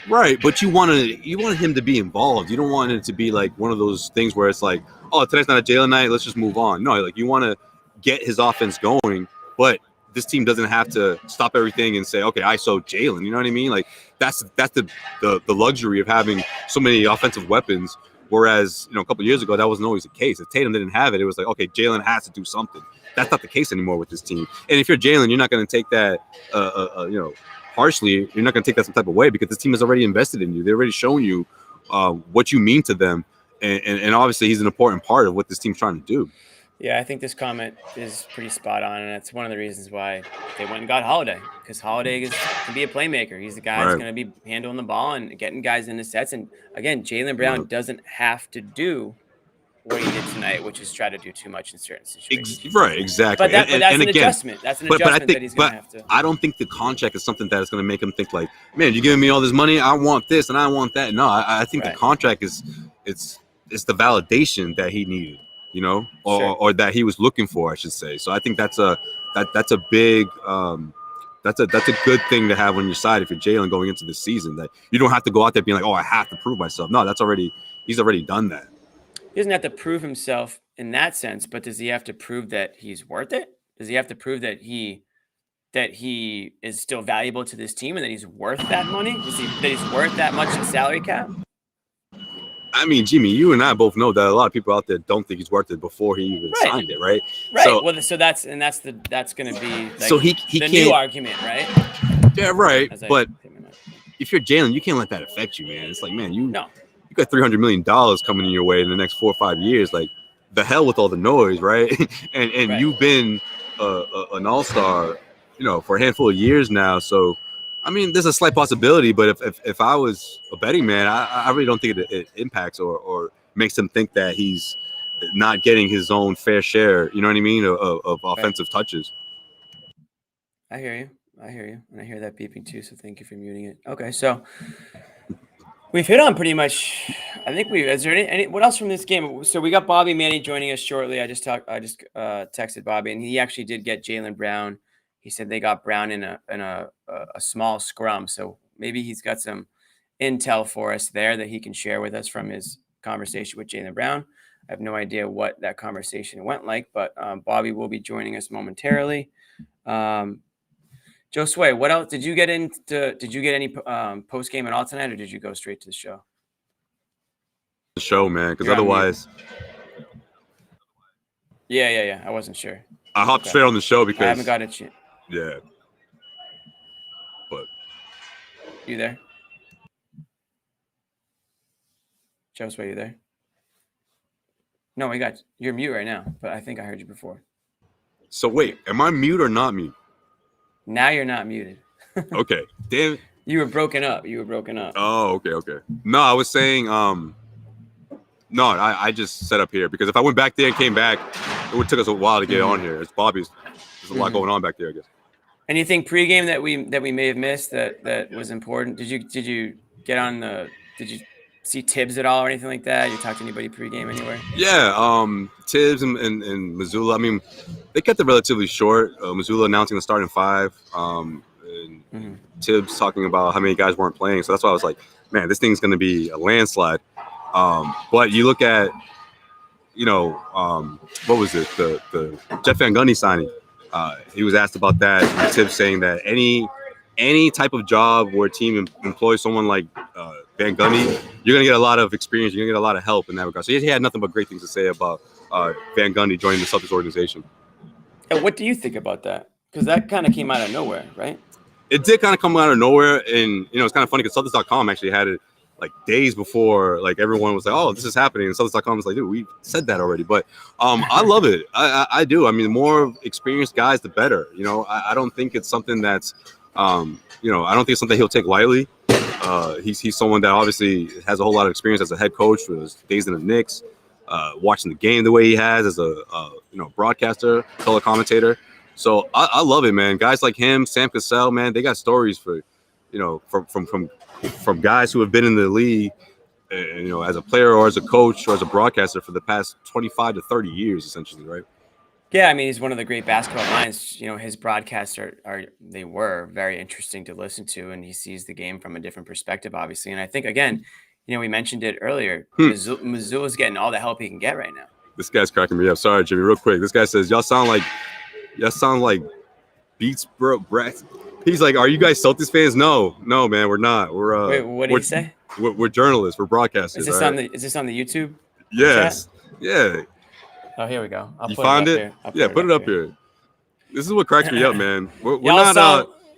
Right, but you want him to be involved. You don't want it to be like one of those things where it's like, oh, tonight's not a Jaylen night, let's just move on. No, like you want to get his offense going, but this team doesn't have to stop everything and say, okay, ISO Jaylen. You know what I mean? Like that's the luxury of having so many offensive weapons. Whereas a couple of years ago that wasn't always the case. If Tatum didn't have it was like, okay, Jaylen has to do something. That's not the case anymore with this team. And if you're Jaylen, you're not going to take that harshly. You're not going to take that some type of way because this team has already invested in you. They've already shown you what you mean to them, and obviously he's an important part of what this team's trying to do. Yeah, I think this comment is pretty spot on, and that's one of the reasons why they went and got Holiday, because Holiday can be a playmaker. He's the guy that's going to be handling the ball and getting guys into sets. And again, Jaylen Brown doesn't have to do what he did tonight, which is try to do too much in certain situations. Right, exactly. But that's an adjustment. That's an adjustment that he's going to have to. I don't think the contract is something that is going to make him think like, man, you're giving me all this money, I want this and I want that. No, I think the contract is it's the validation that he needed, or that he was looking for, I should say. So I think that's a big that's a good thing to have on your side if you're Jaylen going into the season, that you don't have to go out there being like, oh, I have to prove myself. No, he's already done that. He doesn't have to prove himself in that sense, but does he have to prove that he's worth it? Does he have to prove that he is still valuable to this team and that he's worth that money? That he's worth that much in salary cap? I mean, Jimmy, you and I both know that a lot of people out there don't think he's worth it before he even signed it, right? Right. So that's going to be like so he the new argument, right? Yeah, right. But if you're Jaylen, you can't let that affect you, man. It's like, man, you got $300 million coming in your way in the next 4 or 5 years. Like, the hell with all the noise, right? and you've been an all-star, for a handful of years now. So, I mean, there's a slight possibility. But if I was a betting man, I really don't think it impacts or makes him think that he's not getting his own fair share. You know what I mean? Of offensive touches. I hear you, and I hear that beeping too. So thank you for muting it. Okay, so. We've hit on pretty much. I think is there any what else from this game? So we got Bobby Manny joining us shortly. I just texted Bobby, and he actually did get Jaylen Brown. He said they got Brown in a small scrum. So maybe he's got some intel for us there that he can share with us from his conversation with Jaylen Brown. I have no idea what that conversation went like, but Bobby will be joining us momentarily. Josue, what else did you get into? Did you get any post game at all tonight, or did you go straight to the show? The show, man, because otherwise. Yeah. I wasn't sure. I hopped straight on the show because I haven't got it yet. Yeah. But. You there? Josue, you there? No, you're mute right now, but I think I heard you before. So wait, am I mute or not mute? Now you're not muted. Okay. Damn. You were broken up. Oh, okay. No, I was saying, I just set up here because if I went back there and came back, it would take us a while to get on here. It's Bobby's. There's a lot going on back there, I guess. Anything pregame that we may have missed that was important? Did you get on did you see Thibs at all or anything like that? You talked to anybody pregame anywhere? Yeah, Thibs and Mazzulla. I mean, they kept it relatively short. Mazzulla announcing the starting five, and Thibs talking about how many guys weren't playing. So that's why I was like, man, this thing's going to be a landslide. But you look at, what was it? The Jeff Van Gundy signing. He was asked about that. And Thibs saying that any type of job where a team employs someone like Van Gundy, you're going to get a lot of experience. You're going to get a lot of help in that regard. So he had nothing but great things to say about Van Gundy joining the Celtics organization. And what do you think about that? Because that kind of came out of nowhere, right? It did kind of come out of nowhere, and it's kind of funny because Celtics.com actually had it like days before, like everyone was like, "Oh, this is happening," and Celtics.com was like, "Dude, we said that already." But I love it. I do. I mean, the more experienced guys, the better. I don't think it's something that's, I don't think it's something he'll take lightly. He's someone that obviously has a whole lot of experience as a head coach for his days in the Knicks, watching the game the way he has as a broadcaster, color commentator. So I love it, man. Guys like him, Sam Cassell, man, they got stories for, from guys who have been in the league, as a player or as a coach or as a broadcaster for the past 25 to 30 years, essentially, right? Yeah, I mean, he's one of the great basketball minds. His broadcasts were very interesting to listen to, and he sees the game from a different perspective, obviously. And I think, again, we mentioned it earlier. Missoula's getting all the help he can get right now. This guy's cracking me up. Sorry, Jimmy, real quick. This guy says, y'all sound like Beats, bro. Brett. He's like, are you guys Celtics fans? No, man, we're not. We're Wait, what did he say? We're journalists. We're broadcasters. Is this on the YouTube? Yes. Chat? Yeah. Oh, here we go. You found it? Yeah, put it up here. This is what cracks me up, man. We're not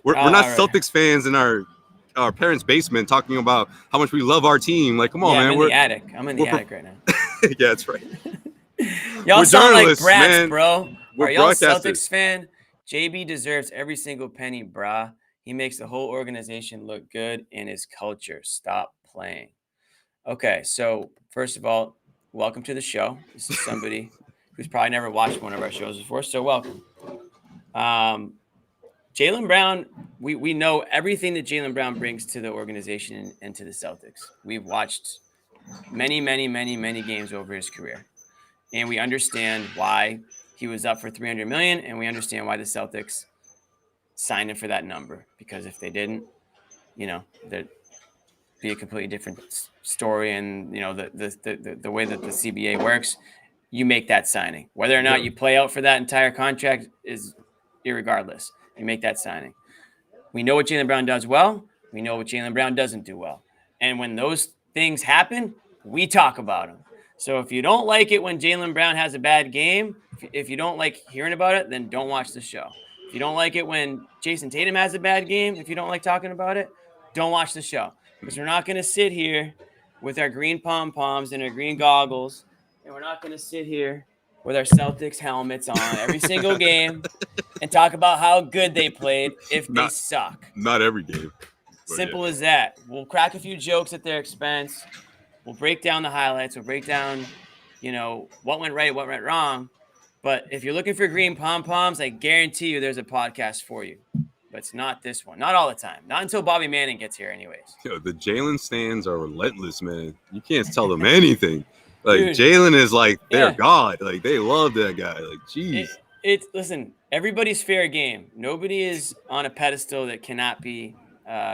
Celtics fans in our parents' basement talking about how much we love our team. Like, come on, man. I'm in the attic. I'm in the attic right now. Yeah, that's right. Y'all sound like brats, man. Bro. We're Are y'all Celtics fan? JB deserves every single penny, brah. He makes the whole organization look good in his culture. Stop playing. Okay, so first of all, welcome to the show. This is somebody who's probably never watched one of our shows before, so welcome. Jaylen Brown, we know everything that Jaylen Brown brings to the organization and to the Celtics. We've watched many, many, many, many games over his career, and we understand why he was up for $300 million, and we understand why the Celtics signed him for that number. Because if they didn't, there'd be a completely different story. And the way that the CBA works, you make that signing. Whether or not you play out for that entire contract is irregardless. You make that signing. We know what Jaylen Brown does well. We know what Jaylen Brown doesn't do well. And when those things happen, we talk about them. So if you don't like it when Jaylen Brown has a bad game, if you don't like hearing about it, then don't watch the show. If you don't like it when Jason Tatum has a bad game, if you don't like talking about it, don't watch the show. Because we're not going to sit here with our green pom-poms and our green goggles, and we're not going to sit here with our Celtics helmets on every single game and talk about how good they played if they suck. Not every game. Simple as that. We'll crack a few jokes at their expense. We'll break down the highlights. We'll break down, what went right, what went wrong. But if you're looking for green pom-poms, I guarantee you there's a podcast for you. But it's not this one. Not all the time. Not until Bobby Manning gets here anyways. Yo, the Jaylen stands are relentless, man. You can't tell them anything. Like, Jaylen is like their god. Like, they love that guy. Like, geez. Listen, everybody's fair game. Nobody is on a pedestal that cannot be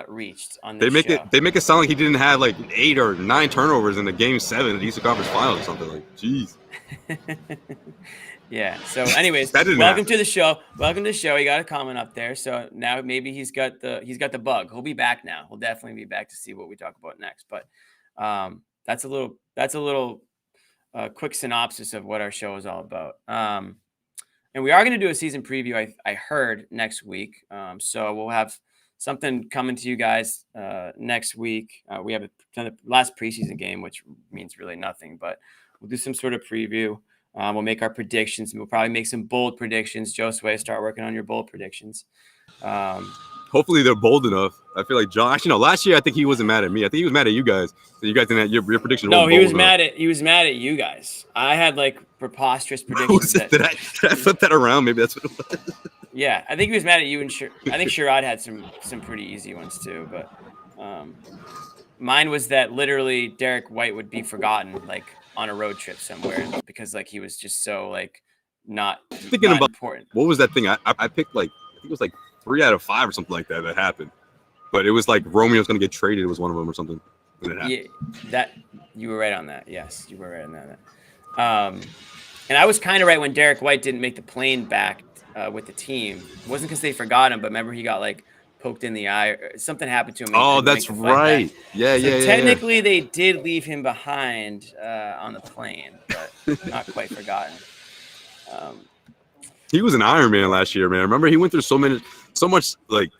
reached on this show. They make it sound like he didn't have like 8 or 9 turnovers in the Game 7 of the Eastern Conference Finals or something. Like, jeez. Yeah. So, anyways, welcome to the show. Welcome to the show. He got a comment up there. So now maybe he's got the bug. He'll be back now. He'll definitely be back to see what we talk about next. But that's a little quick synopsis of what our show is all about. And we are going to do a season preview. I heard next week. So we'll have something coming to you guys next week. We have the last preseason game, which means really nothing, but we'll do some sort of preview. We'll make our predictions. We'll probably make some bold predictions. Josue, start working on your bold predictions. Hopefully they're bold enough. I feel like John. Actually, no. Last year I think he wasn't mad at me. I think he was mad at you guys. So you guys didn't have your prediction. No, he was mad at you guys. I had like preposterous predictions. Did I flip that around? Maybe that's what it was. Yeah, I think he was mad at you and I think Sherrod had some pretty easy ones too. But mine was that literally Derek White would be forgotten like on a road trip somewhere because like he was just so like not important. What was that thing? I picked like I think it was like 3 out of 5 or something like that happened. But it was like Romeo's going to get traded. It was one of them or something. Yeah, that you were right on that. Yes, you were right on that. And I was kind of right when Derek White didn't make the plane back with the team. It wasn't because they forgot him, but remember he got like poked in the eye or something happened to him. Oh, that's right. Back. Yeah. Technically, they did leave him behind on the plane, but not quite forgotten. He was an Iron Man last year, man. Remember, he went through so much like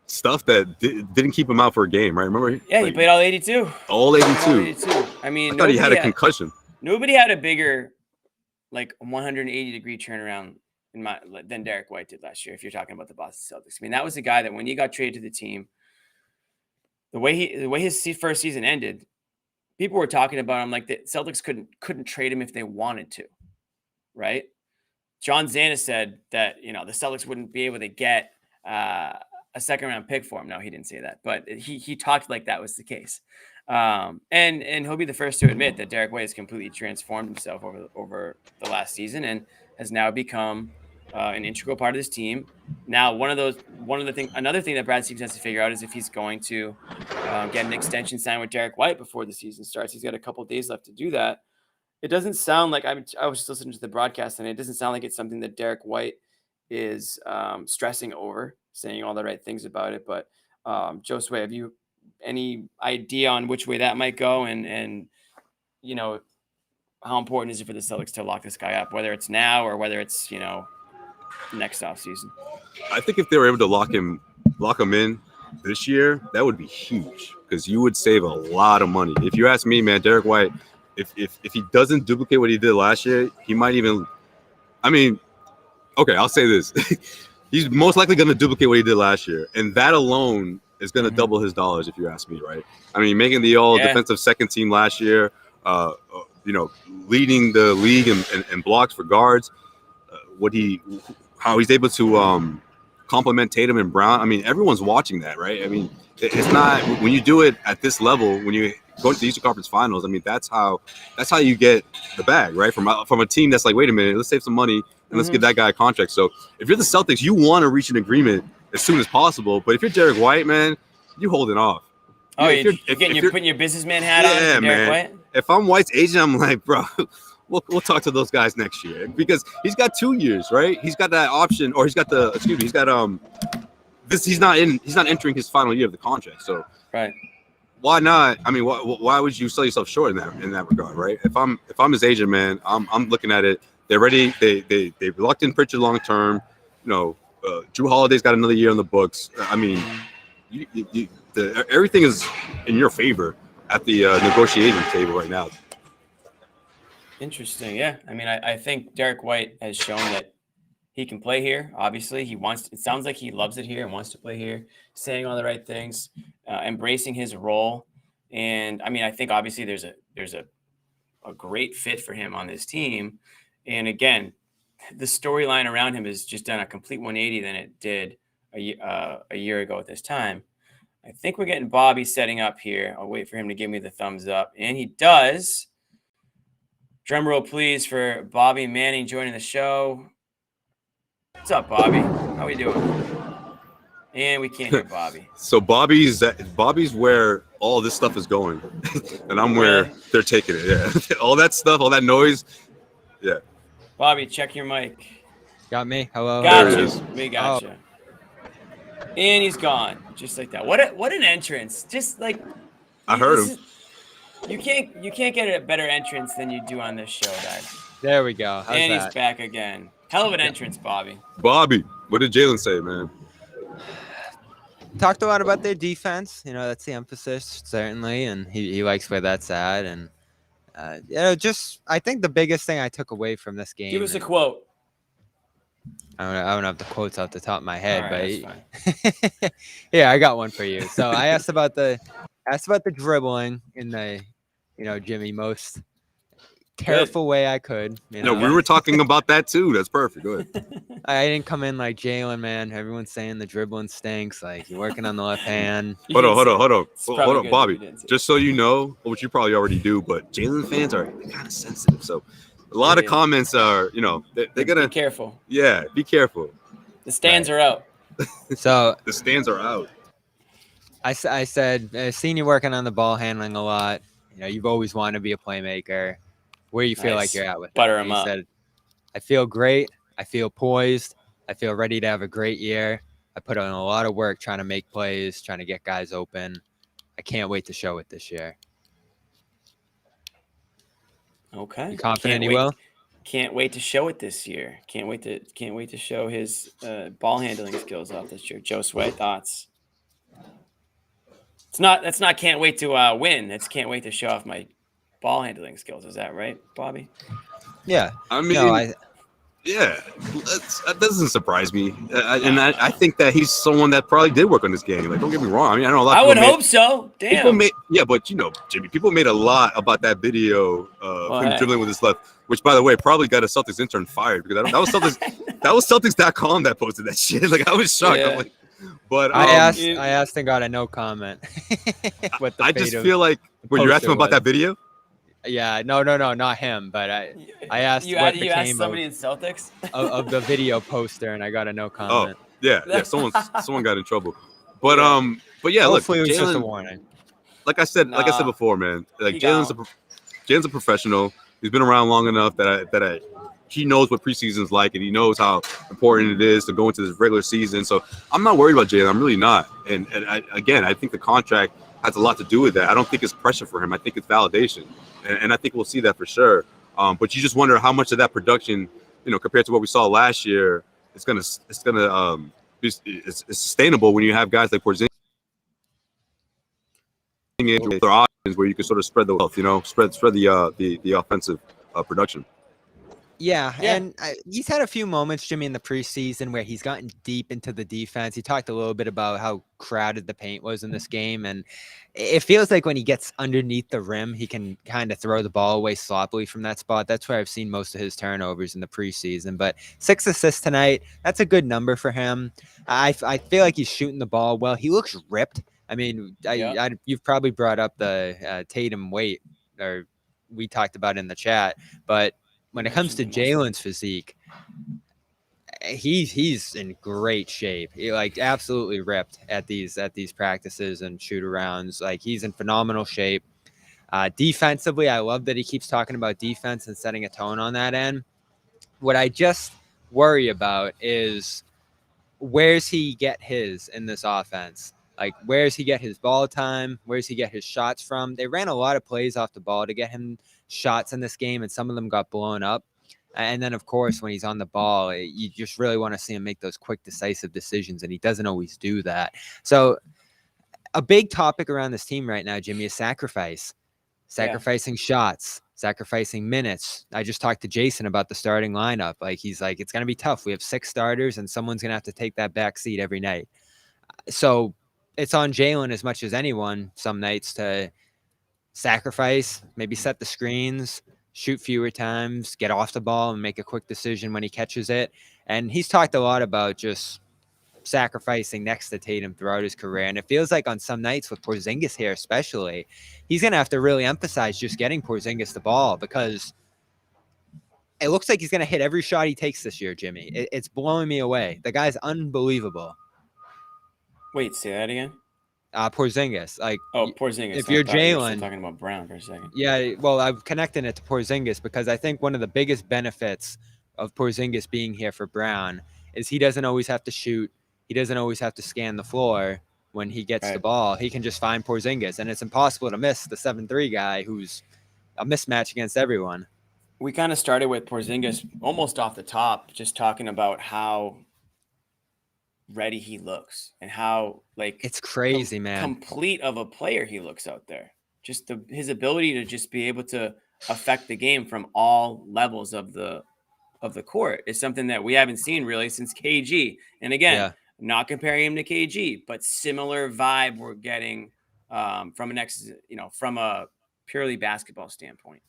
stuff that didn't keep him out for a game, right? Remember? Yeah, he played all 82. All 82. I mean, I thought he had a concussion. Nobody had a bigger, like 180-degree turnaround than Derek White did last year. If you're talking about the Boston Celtics, I mean, that was a guy that when he got traded to the team, the way his first season ended, people were talking about him like the Celtics couldn't trade him if they wanted to, right? John Zannis said that the Celtics wouldn't be able to get a second round pick for him. No, he didn't say that, but he talked like that was the case. And he'll be the first to admit that Derek White has completely transformed himself over the last season and has now become an integral part of this team. Now, another thing that Brad Stevens has to figure out is if he's going to get an extension signed with Derek White before the season starts. He's got a couple of days left to do that. It doesn't sound like I was just listening to the broadcast, and it doesn't sound like it's something that Derek White is stressing over, saying all the right things about it. But Josue, have you any idea on which way that might go, and how important is it for the Celtics to lock this guy up, whether it's now or whether it's next offseason? I think if they were able to lock him in this year, that would be huge because you would save a lot of money. If you ask me, man, Derek White, if he doesn't duplicate what he did last year, he might even. I mean, okay, I'll say this: he's most likely going to duplicate what he did last year, and that alone is going to double his dollars. If you ask me, right? I mean, making the all defensive second team last year, leading the league in blocks for guards. How he's able to complement Tatum and Brown. I mean, everyone's watching that, right? I mean, it's not when you do it at this level, when you go to the Eastern Conference Finals. I mean, that's how you get the bag, right? From a team that's like, wait a minute, let's save some money and let's give that guy a contract. So if you're the Celtics, you want to reach an agreement as soon as possible. But if you're Derek White, man, you holding off. Oh, you're putting your businessman hat on for Derek White? If I'm White's agent, I'm like, bro, we'll talk to those guys next year because he's got 2 years, right? He's got that option, or he's got he's not entering his final year of the contract. So right. Why not? I mean, why would you sell yourself short in that regard, right? If I'm his agent, man, I'm looking at it. They're ready. They've locked in Pritchard long term. Jrue Holiday's got another year on the books. I mean, everything is in your favor at the negotiating table right now. Interesting. Yeah. I mean, I think Derek White has shown that he can play here. Obviously, it sounds like he loves it here and wants to play here, saying all the right things, embracing his role. And I mean, I think obviously there's a great fit for him on this team. And again, the storyline around him has just done a complete 180 than it did a year ago at this time. I think we're getting Bobby setting up here. I'll wait for him to give me the thumbs up. And he does. Drum roll, please, for Bobby Manning joining the show. What's up, Bobby? How we doing? And we can't hear Bobby. So Bobby's where all this stuff is going, and I'm where they're taking it. Yeah, all that stuff, all that noise. Yeah. Bobby, check your mic. Got me. Hello. Gotcha. We gotcha. And he's gone, just like that. What an entrance! Just like I heard him. You can't get a better entrance than you do on this show, guys. There we go. How's and that? He's back again. Hell of an entrance, Bobby. Bobby, what did Jaylen say, man? Talked a lot about their defense. That's the emphasis, certainly, and he likes where that's at. And I think the biggest thing I took away from this game. Give us a quote. I don't have the quotes off the top of my head, right, but yeah, I got one for you. So I asked about the dribbling in the, Jimmy, most careful way I could. No, we were talking about that too. That's perfect. Go ahead. I didn't come in like Jaylen, man. Everyone's saying the dribbling stinks. Like you're working on the left hand. Hold on, Bobby. Just so you know, which you probably already do, but Jaylen fans are kind of sensitive. So a lot of comments are, they're gonna be careful. Yeah, be careful. The stands are out. So the stands are out. I said, I've seen you working on the ball handling a lot. You've always wanted to be a playmaker. Where you feel like you're at with butter him up. He said, I feel great. I feel poised. I feel ready to have a great year. I put in a lot of work trying to make plays, trying to get guys open. I can't wait to show it this year. Okay. You confident he will? Can't wait to show it this year. Can't wait to show his ball handling skills off this year. Josue, thoughts? That's not can't wait to win. It's can't wait to show off my ball handling skills. Is that right, Bobby? Yeah. I mean, No, yeah, that doesn't surprise me. I think that he's someone that probably did work on this game. Like, don't get me wrong. I mean, I know a lot I of would people hope so. people Damn. but Jimmy, people made a lot about that video of him hey. dribbling with his left, which, by the way, probably got a Celtics intern fired because that was Celtics.com that posted that shit. Like, I was shocked. Yeah. I'm like, but I asked and got a no comment. What the I just feel like when you asked him about that video. Yeah, no, not him. But I asked you what asked became somebody in Celtics of the video poster, and I got a no comment. Oh, yeah, someone got in trouble. But yeah, Hopefully look, it was just a Jaylen, warning. like I said before, man. Like, He Jaylen's a professional. He's been around long enough that he knows what preseason's like, and he knows how important it is to go into this regular season. So I'm not worried about Jaylen. I'm really not. And I think the contract has a lot to do with that. I don't think it's pressure for him. I think it's validation, and I think we'll see that for sure. But you just wonder how much of that production, compared to what we saw last year, it's gonna be sustainable when you have guys like Porzingis and other options where you can sort of spread the wealth, spread the offensive production. Yeah, and he's had a few moments, Jimmy, in the preseason where he's gotten deep into the defense. He talked a little bit about how crowded the paint was in this game, and it feels like when he gets underneath the rim, he can kind of throw the ball away sloppily from that spot. That's where I've seen most of his turnovers in the preseason. But 6 assists tonight, that's a good number for him. I feel like he's shooting the ball well. He looks ripped. I mean, you've probably brought up the Tatum weight, or we talked about it in the chat, but when it comes to Jaylen's physique, he's in great shape. He absolutely ripped at these practices and shoot arounds. Like, he's in phenomenal shape. Defensively, I love that he keeps talking about defense and setting a tone on that end. What I just worry about is where's he get his in this offense? Like, where's he get his ball time? Where's he get his shots from? They ran a lot of plays off the ball to get him shots in this game, and some of them got blown up. And then, of course, when he's on the ball, you just really want to see him make those quick, decisive decisions, and he doesn't always do that. So a big topic around this team right now, Jimmy, is sacrificing shots, sacrificing minutes. I just talked to Jason about the starting lineup. He's like, it's going to be tough. We have 6 starters, and someone's going to have to take that back seat every night. So it's on Jaylen as much as anyone some nights to sacrifice, maybe set the screens, shoot fewer times, get off the ball and make a quick decision when he catches it. And he's talked a lot about just sacrificing next to Tatum throughout his career. And it feels like on some nights with Porzingis here especially, he's going to have to really emphasize just getting Porzingis the ball, because it looks like he's going to hit every shot he takes this year, Jimmy. It's blowing me away. The guy's unbelievable. Wait, say that again. Porzingis, Porzingis. If you're Jaylen, talking about Brown for a second. Yeah, well, I'm connecting it to Porzingis because I think one of the biggest benefits of Porzingis being here for Brown is he doesn't always have to shoot. He doesn't always have to scan the floor when he gets the ball. He can just find Porzingis, and it's impossible to miss the 7'3" guy who's a mismatch against everyone. We kind of started with Porzingis almost off the top, just talking about how ready he looks and how it's crazy, man, complete of a player he looks out there. Just his ability to just be able to affect the game from all levels of the court is something that we haven't seen really since KG. And again, not comparing him to KG, but similar vibe we're getting from from a purely basketball standpoint.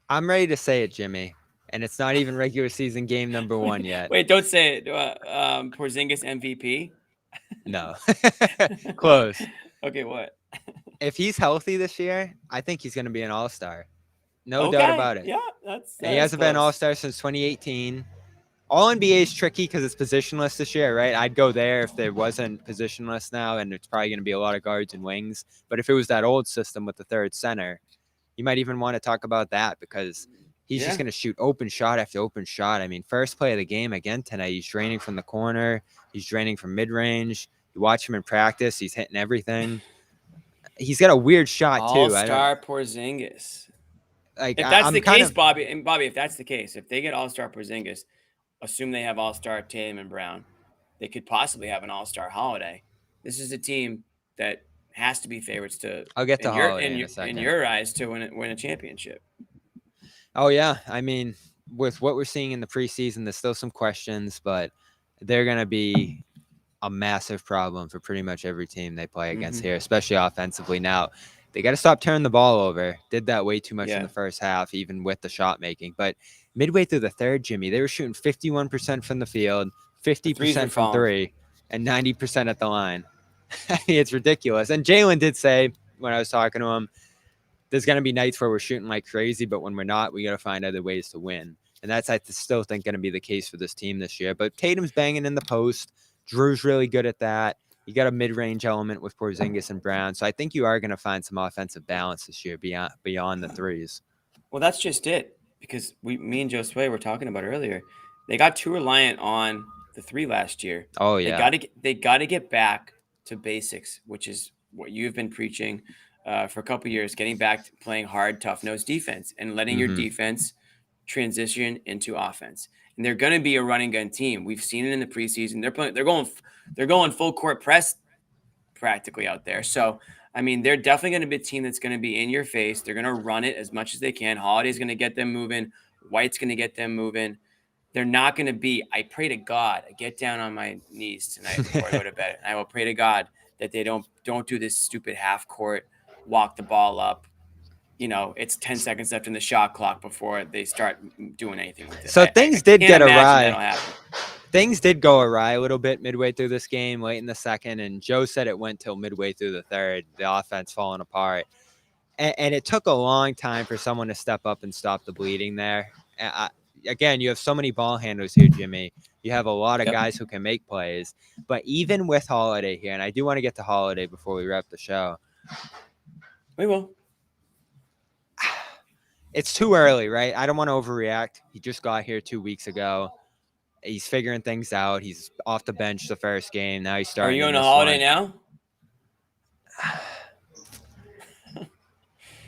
I'm ready to say it, Jimmy. And it's not even regular season game number 1 yet. Wait, don't say it. Porzingis MVP? No. Close. Okay, what? If he's healthy this year, I think he's going to be an all-star. No doubt about it. Yeah, he hasn't been an all-star since 2018. All-NBA is tricky because it's positionless this year, right? I'd go there if there wasn't positionless now, and it's probably going to be a lot of guards and wings. But if it was that old system with the third center, you might even want to talk about that because he's just going to shoot open shot after open shot. I mean, first play of the game again tonight, he's draining from the corner. He's draining from mid-range. You watch him in practice. He's hitting everything. He's got a weird shot, too. All-star Porzingis. Like If that's I'm the kind case, of, Bobby, if that's the case, if they get All-Star Porzingis, assume they have All-Star Tatum and Brown, they could possibly have an All-Star Holiday. This is a team that has to be favorites to, I'll get to Holiday in a in second. your eyes, to win a championship. Oh yeah, I mean, with what we're seeing in the preseason, there's still some questions, but they're gonna be a massive problem for pretty much every team they play against here, especially offensively. Now, they got to stop turning the ball over. Did that way too much in the first half, even with the shot making. But midway through the third, Jimmy, they were shooting 51% from the field, 50% from three, and 90% at the line. I mean, it's ridiculous. And Jaylen did say when I was talking to him, there's going to be nights where we're shooting like crazy, but when we're not, we got to find other ways to win. And that's, I still think, going to be the case for this team this year. But Tatum's banging in the post. Jrue's really good at that. You got a mid-range element with Porzingis and Brown. So I think you are going to find some offensive balance this year beyond the threes. Well, that's just it. Because me and Josue were talking about earlier. They got too reliant on the three last year. Oh, yeah. They got to get back to basics, which is what you've been preaching for a couple of years, getting back to playing hard, tough-nosed defense and letting your defense transition into offense. And they're going to be a running gun team. We've seen it in the preseason. They're going full court press practically out there. So, I mean, they're definitely going to be a team that's going to be in your face. They're going to run it as much as they can. Holiday's going to get them moving. White's going to get them moving. They're not going to be, I pray to God, I get down on my knees tonight before I go to bed. And I will pray to God that they don't do this stupid half court, walk the ball up. You know, it's 10 seconds left in the shot clock before they start doing anything with it. So things did get awry. Things did go awry a little bit midway through this game, late in the second, and Joe said it went till midway through the third, the offense falling apart. And it took a long time for someone to step up and stop the bleeding there. Again, you have so many ball handlers here, Jimmy. You have a lot of guys who can make plays. But even with Holiday here, and I do want to get to Holiday before we wrap the show. We will. It's too early, right? I don't want to overreact. He just got here 2 weeks ago. He's figuring things out. He's off the bench the first game. Now he's starting. Are you on a Holiday now?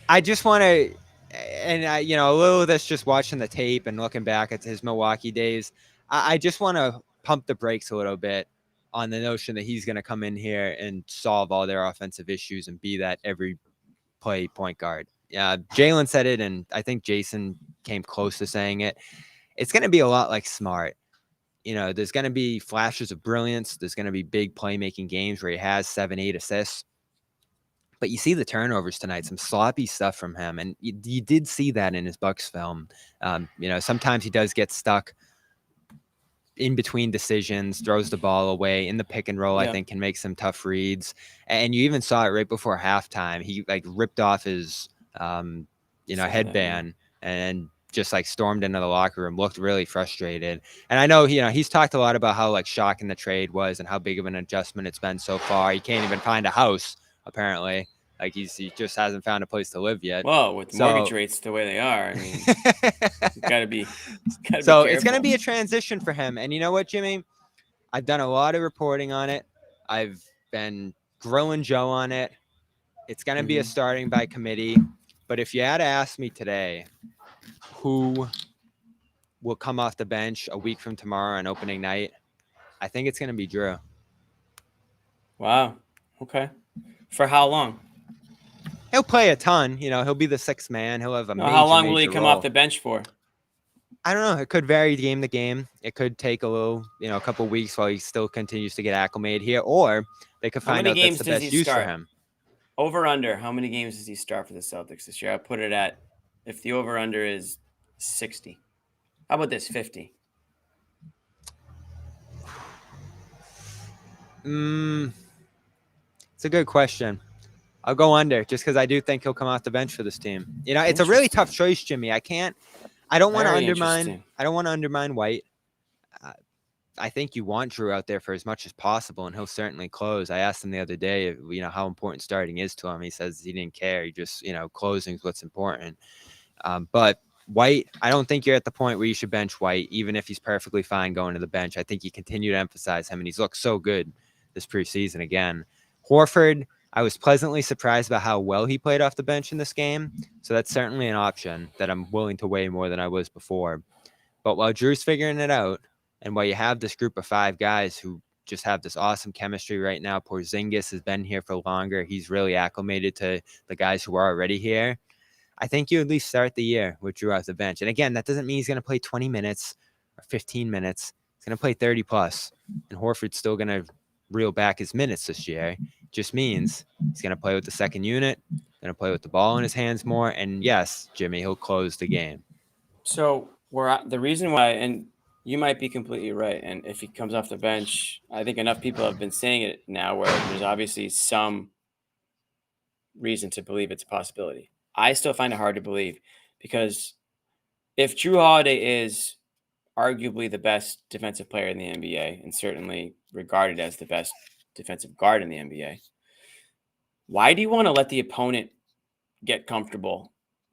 I just want to, and a little of this just watching the tape and looking back at his Milwaukee days. I just want to pump the brakes a little bit on the notion that he's going to come in here and solve all their offensive issues and be that every play point guard. Yeah, Jaylen said it, and I think Jason came close to saying it. It's going to be a lot like Smart. There's going to be flashes of brilliance. There's going to be big playmaking games where he has 7-8 assists. But you see the turnovers tonight, some sloppy stuff from him. And you did see that in his Bucks film. Sometimes he does get stuck in between decisions, throws the ball away in the pick and roll. I think can make some tough reads. And you even saw it right before halftime. He ripped off his headband and just stormed into the locker room, looked really frustrated. And I know, he's talked a lot about how shocking the trade was and how big of an adjustment it's been so far. He can't even find a house, apparently. He just hasn't found a place to live yet. Well, with mortgage rates the way they are, I mean, gotta be so be it's going to be a transition for him. And you know what, Jimmy? I've done a lot of reporting on it. I've been grilling Joe on it. It's going to be a starting by committee. But if you had to ask me today, who will come off the bench a week from tomorrow on opening night, I think it's going to be Jrue. Wow. Okay. For how long? He'll play a ton. He'll be the sixth man. He'll have a major, how long will he come role. off the bench for? I don't know. It could vary game to game. It could take a couple weeks while he still continues to get acclimated here, or they could find out that's the best use for him. Over under, how many games does he start for the Celtics this year? I put it at, if the over under is 60. How about this, 50? It's a good question. I'll go under just because I do think he'll come off the bench for this team. It's a really tough choice, Jimmy. I don't want to undermine White. I think you want Jrue out there for as much as possible, and he'll certainly close. I asked him the other day, how important starting is to him. He says he didn't care. He just, closing is what's important. But White, I don't think you're at the point where you should bench White, even if he's perfectly fine going to the bench. I think you continue to emphasize him, and he's looked so good this preseason again. Horford, I was pleasantly surprised by how well he played off the bench in this game. So that's certainly an option that I'm willing to weigh more than I was before. But while Jrue's figuring it out, and while you have this group of 5 guys who just have this awesome chemistry right now, Porzingis has been here for longer. He's really acclimated to the guys who are already here. I think you at least start the year with Jrue off the bench. And again, that doesn't mean he's going to play 20 minutes or 15 minutes. He's going to play 30 plus. And Horford's still going to reel back his minutes this year. Just means he's going to play with the second unit, going to play with the ball in his hands more. And yes, Jimmy, he'll close the game. So the reason why, and you might be completely right. And if he comes off the bench, I think enough people have been saying it now where there's obviously some reason to believe it's a possibility. I still find it hard to believe because if Jrue Holiday is arguably the best defensive player in the NBA and certainly regarded as the best defensive guard in the NBA, why do you want to let the opponent get comfortable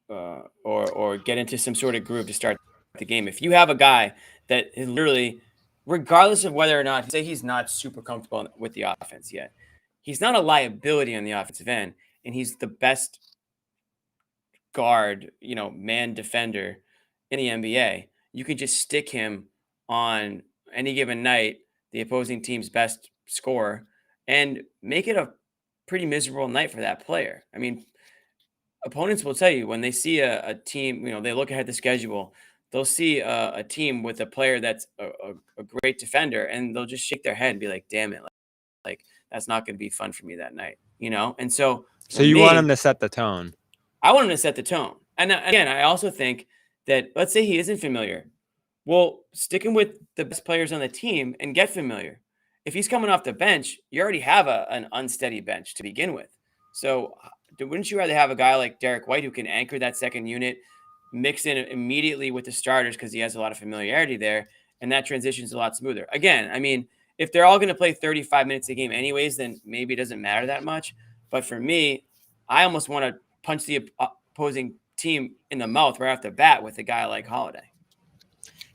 or get into some sort of groove to start the game? If you have a guy that is literally, regardless of whether or not, say he's not super comfortable with the offense yet, he's not a liability on the offensive end, and he's the best guard, man defender in the NBA. You can just stick him on any given night, the opposing team's best scorer, and make it a pretty miserable night for that player. I mean, opponents will tell you when they see a team, they look ahead the schedule, they'll see a team with a player that's a great defender, and they'll just shake their head and be like, damn it, like that's not going to be fun for me that night, And so you want him to set the tone. I want him to set the tone. And again, I also think that, let's say he isn't familiar. Well, stick him with the best players on the team and get familiar. If he's coming off the bench, you already have an unsteady bench to begin with. So wouldn't you rather have a guy like Derek White who can anchor that second unit, mix in immediately with the starters because he has a lot of familiarity there, and that transition's a lot smoother? Again, I mean, if they're all going to play 35 minutes a game anyways, then maybe it doesn't matter that much. But for me, I almost want to punch the opposing team in the mouth right off the bat with a guy like Holiday.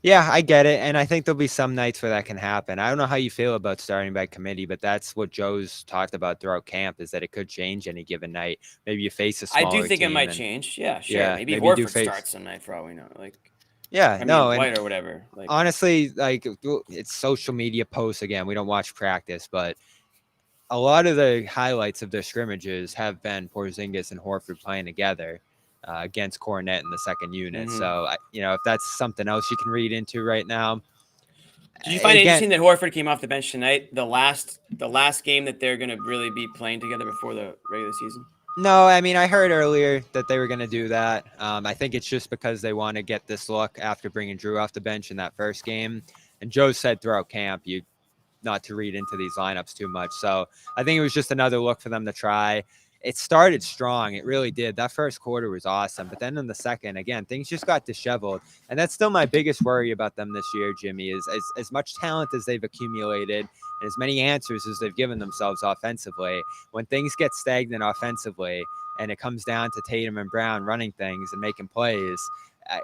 Yeah, I get it. And I think there'll be some nights where that can happen. I don't know how you feel about starting by committee, but that's what Joe's talked about throughout camp, is that it could change any given night. Maybe you face a smaller I do think it might change. Yeah, sure. Yeah, maybe Horford starts some night for all we know. White or whatever. Honestly, it's social media posts again. We don't watch practice, but a lot of the highlights of their scrimmages have been Porzingis and Horford playing together against Cornet in the second unit. Mm-hmm. So, if that's something else you can read into right now. Did you find it interesting that Horford came off the bench tonight, the last game that they're going to really be playing together before the regular season? No, I mean, I heard earlier that they were going to do that. I think it's just because they want to get this look after bringing Jrue off the bench in that first game. And Joe said throughout camp, not to read into these lineups too much. So I think it was just another look for them to try. It started strong. It really did. That first quarter was awesome. But then in the second, again, things just got disheveled. And that's still my biggest worry about them this year, Jimmy, is as much talent as they've accumulated and as many answers as they've given themselves offensively, when things get stagnant offensively and it comes down to Tatum and Brown running things and making plays,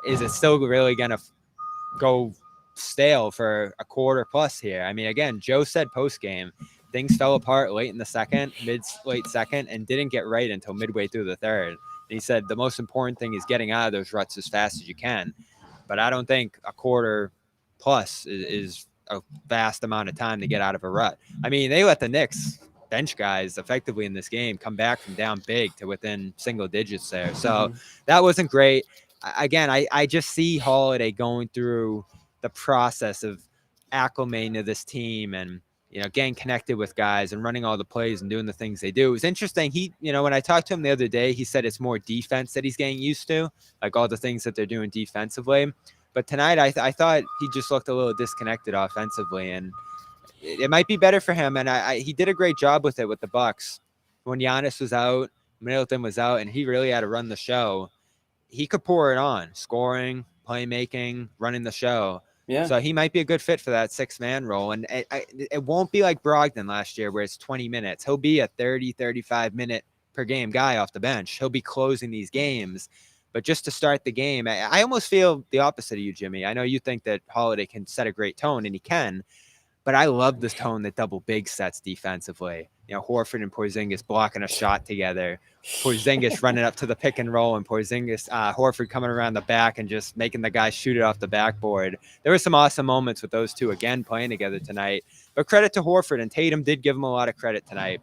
is it still really going to go stale for a quarter plus here? I mean, again, Joe said post-game, things fell apart late in the second, late second, and didn't get right until midway through the third. And he said the most important thing is getting out of those ruts as fast as you can. But I don't think a quarter plus is a vast amount of time to get out of a rut. I mean, they let the Knicks bench guys effectively in this game come back from down big to within single digits there. So that wasn't great. Again, I just see Holiday going through the process of acclimating to this team and, getting connected with guys and running all the plays and doing the things they do. It was interesting. He, when I talked to him the other day, he said it's more defense that he's getting used to, like all the things that they're doing defensively. But tonight, I thought he just looked a little disconnected offensively, and it might be better for him. And he did a great job with it with the Bucks. When Giannis was out, Middleton was out, and he really had to run the show. He could pour it on, scoring, playmaking, running the show. Yeah. So he might be a good fit for that 6-man role. And it won't be like Brogdon last year where it's 20 minutes. He'll be a 30, 35-minute per game guy off the bench. He'll be closing these games. But just to start the game, I almost feel the opposite of you, Jimmy. I know you think that Holiday can set a great tone, and he can. But I love this tone that double big sets defensively. Horford and Porzingis blocking a shot together. Porzingis running up to the pick and roll, and Horford coming around the back and just making the guy shoot it off the backboard. There were some awesome moments with those two again playing together tonight. But credit to Horford, and Tatum did give him a lot of credit tonight.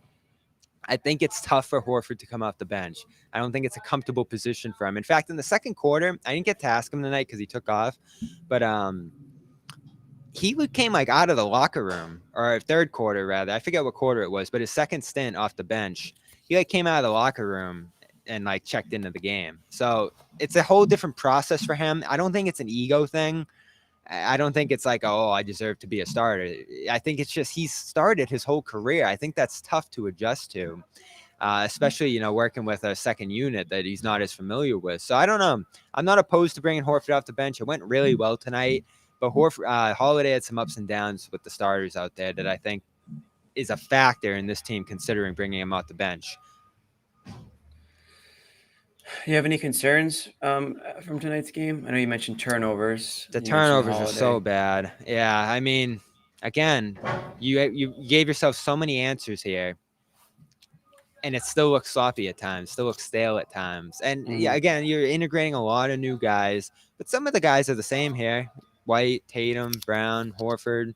I think it's tough for Horford to come off the bench. I don't think it's a comfortable position for him. In fact, in the second quarter, I didn't get to ask him tonight because he took off, but he came like out of the locker room, or third quarter rather. I forget what quarter it was, but his second stint off the bench, he came out of the locker room and checked into the game. So it's a whole different process for him. I don't think it's an ego thing. I don't think it's oh, I deserve to be a starter. I think it's just he's started his whole career. I think that's tough to adjust to, especially, working with a second unit that he's not as familiar with. So I don't know. I'm not opposed to bringing Horford off the bench. It went really well tonight. But Holiday had some ups and downs with the starters out there that I think is a factor in this team considering bringing him off the bench. You have any concerns from tonight's game? I know you mentioned turnovers. The turnovers are so bad. Yeah, I mean, again, you gave yourself so many answers here, and it still looks sloppy at times, still looks stale at times. And yeah, again, you're integrating a lot of new guys, but some of the guys are the same here. White, Tatum, Brown, Horford.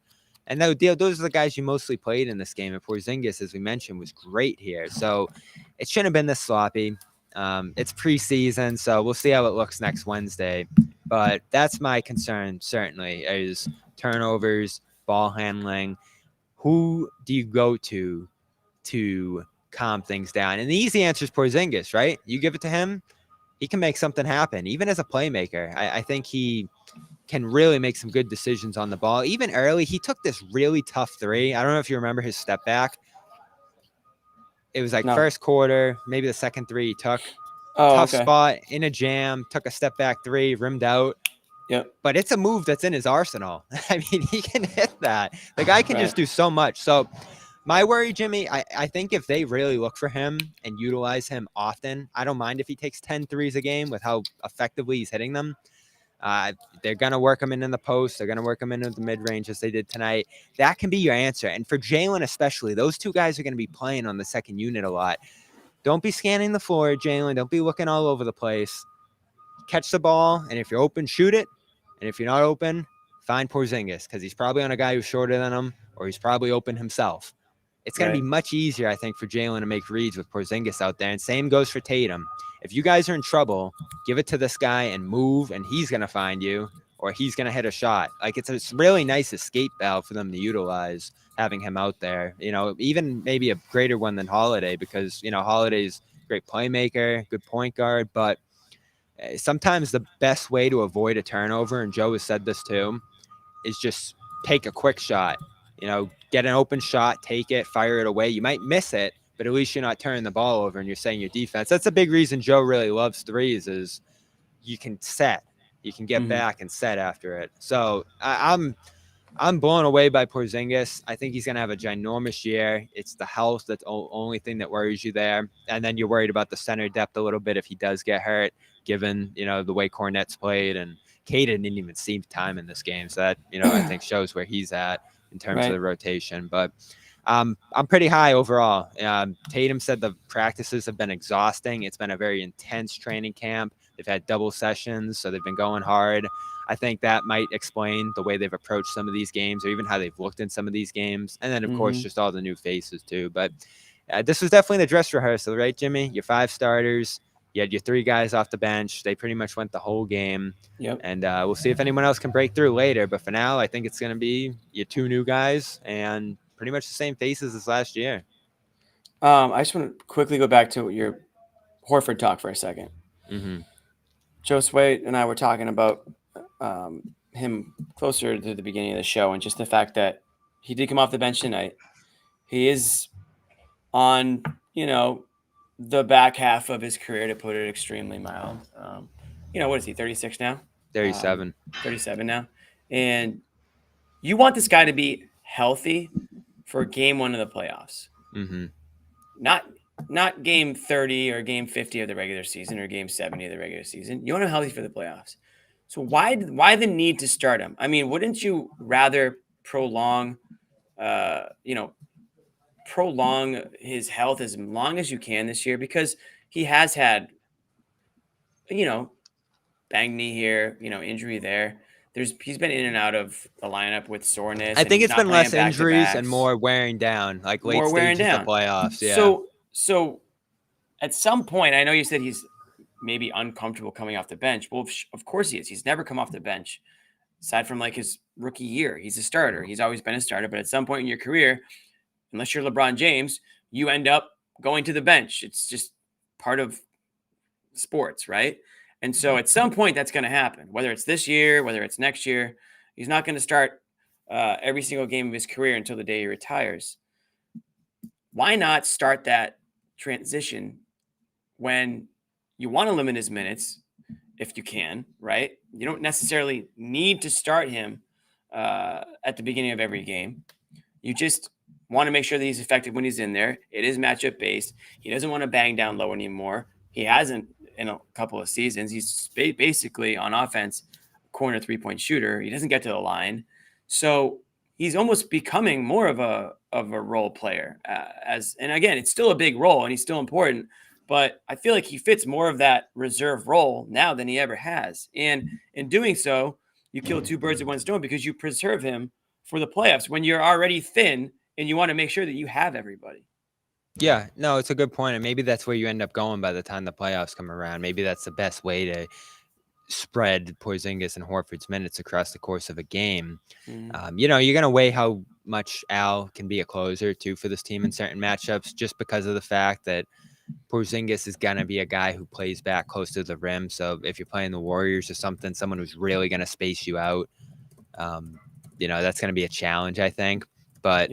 And those are the guys you mostly played in this game. And Porzingis, as we mentioned, was great here. So it shouldn't have been this sloppy. It's preseason, so we'll see how it looks next Wednesday. But that's my concern, certainly, is turnovers, ball handling. Who do you go to calm things down? And the easy answer is Porzingis, right? You give it to him, he can make something happen, even as a playmaker. I think he can really make some good decisions on the ball. Even early, he took this really tough three. I don't know if you remember his step back. It was first quarter, maybe the second three he took. Tough spot in a jam, took a step back three, rimmed out. Yep. But it's a move that's in his arsenal. I mean, he can hit that. The guy can just do so much. So my worry, Jimmy, I think if they really look for him and utilize him often, I don't mind if he takes 10 threes a game with how effectively he's hitting them. They're going to work him in the post. They're going to work him into the mid-range as they did tonight. That can be your answer. And for Jaylen especially, those two guys are going to be playing on the second unit a lot. Don't be scanning the floor, Jaylen. Don't be looking all over the place. Catch the ball, and if you're open, shoot it. And if you're not open, find Porzingis, because he's probably on a guy who's shorter than him, or he's probably open himself. It's going to be much easier, I think, for Jaylen to make reads with Porzingis out there. And same goes for Tatum. If you guys are in trouble, give it to this guy and move, and he's going to find you, or he's going to hit a shot. It's a really nice escape valve for them to utilize, having him out there. Even maybe a greater one than Holiday, because, Holiday's a great playmaker, good point guard, but sometimes the best way to avoid a turnover, and Joe has said this too, is just take a quick shot. Get an open shot, take it, fire it away. You might miss it, but at least you're not turning the ball over and you're setting your defense. That's a big reason Joe really loves threes, is you can set. You can get back and set after it. So I'm blown away by Porzingis. I think he's going to have a ginormous year. It's the health that's the only thing that worries you there. And then you're worried about the center depth a little bit if he does get hurt, given, the way Cornette's played. And Caden didn't even see time in this game. So that, I think shows where he's at in terms of the rotation. But I'm pretty high overall. Tatum said the practices have been exhausting. It's been a very intense training camp. They've had double sessions, so they've been going hard. I think that might explain the way they've approached some of these games, or even how they've looked in some of these games. And then, of course, just all the new faces too. But this was definitely the dress rehearsal, right, Jimmy? Your 5 starters. You had your 3 guys off the bench. They pretty much went the whole game. Yep. And we'll see if anyone else can break through later. But for now, I think it's going to be your 2 new guys and pretty much the same faces as last year. I just want to quickly go back to your Horford talk for a second. Josue and I were talking about him closer to the beginning of the show, and just the fact that he did come off the bench tonight. He is on, the back half of his career, to put it extremely mild. What is he, 36 now? 37. 37 now. And you want this guy to be healthy for game 1 of the playoffs. Not game 30 or game 50 of the regular season or game 70 of the regular season. You want him healthy for the playoffs. So why the need to start him? I mean, wouldn't you rather prolong prolong his health as long as you can this year, because he has had, bang knee here, injury there. He's been in and out of the lineup with soreness, I and think he's it's not been playing less injuries and back-to-backs, more wearing down, like late more wearing stages of down. playoffs. Yeah. So at some point, I know you said he's maybe uncomfortable coming off the bench. Well, of course he is. He's never come off the bench aside from like his rookie year. He's a starter. He's always been a starter. But at some point in your career, unless you're LeBron James, you end up going to the bench. It's just part of sports, right? And so at some point that's going to happen, whether it's this year, whether it's next year. He's not going to start every single game of his career until the day he retires. Why not start that transition when you want to limit his minutes if you can, right? You don't necessarily need to start him at the beginning of every game. You just want to make sure that he's effective when he's in there. It is matchup based. He doesn't want to bang down low anymore. He hasn't in a couple of seasons. He's basically on offense, corner 3-point shooter. He doesn't get to the line. So he's almost becoming more of a role player and again, it's still a big role and he's still important, but I feel like he fits more of that reserve role now than he ever has. And in doing so, you kill two birds with one stone because you preserve him for the playoffs when you're already thin and you want to make sure that you have everybody. Yeah, no, it's a good point. And maybe that's where you end up going by the time the playoffs come around. Maybe that's the best way to spread Porzingis and Horford's minutes across the course of a game. Mm-hmm. You're going to weigh how much Al can be a closer too for this team in certain matchups, just because of the fact that Porzingis is going to be a guy who plays back close to the rim. So if you're playing the Warriors or something, someone who's really going to space you out, that's going to be a challenge, I think. But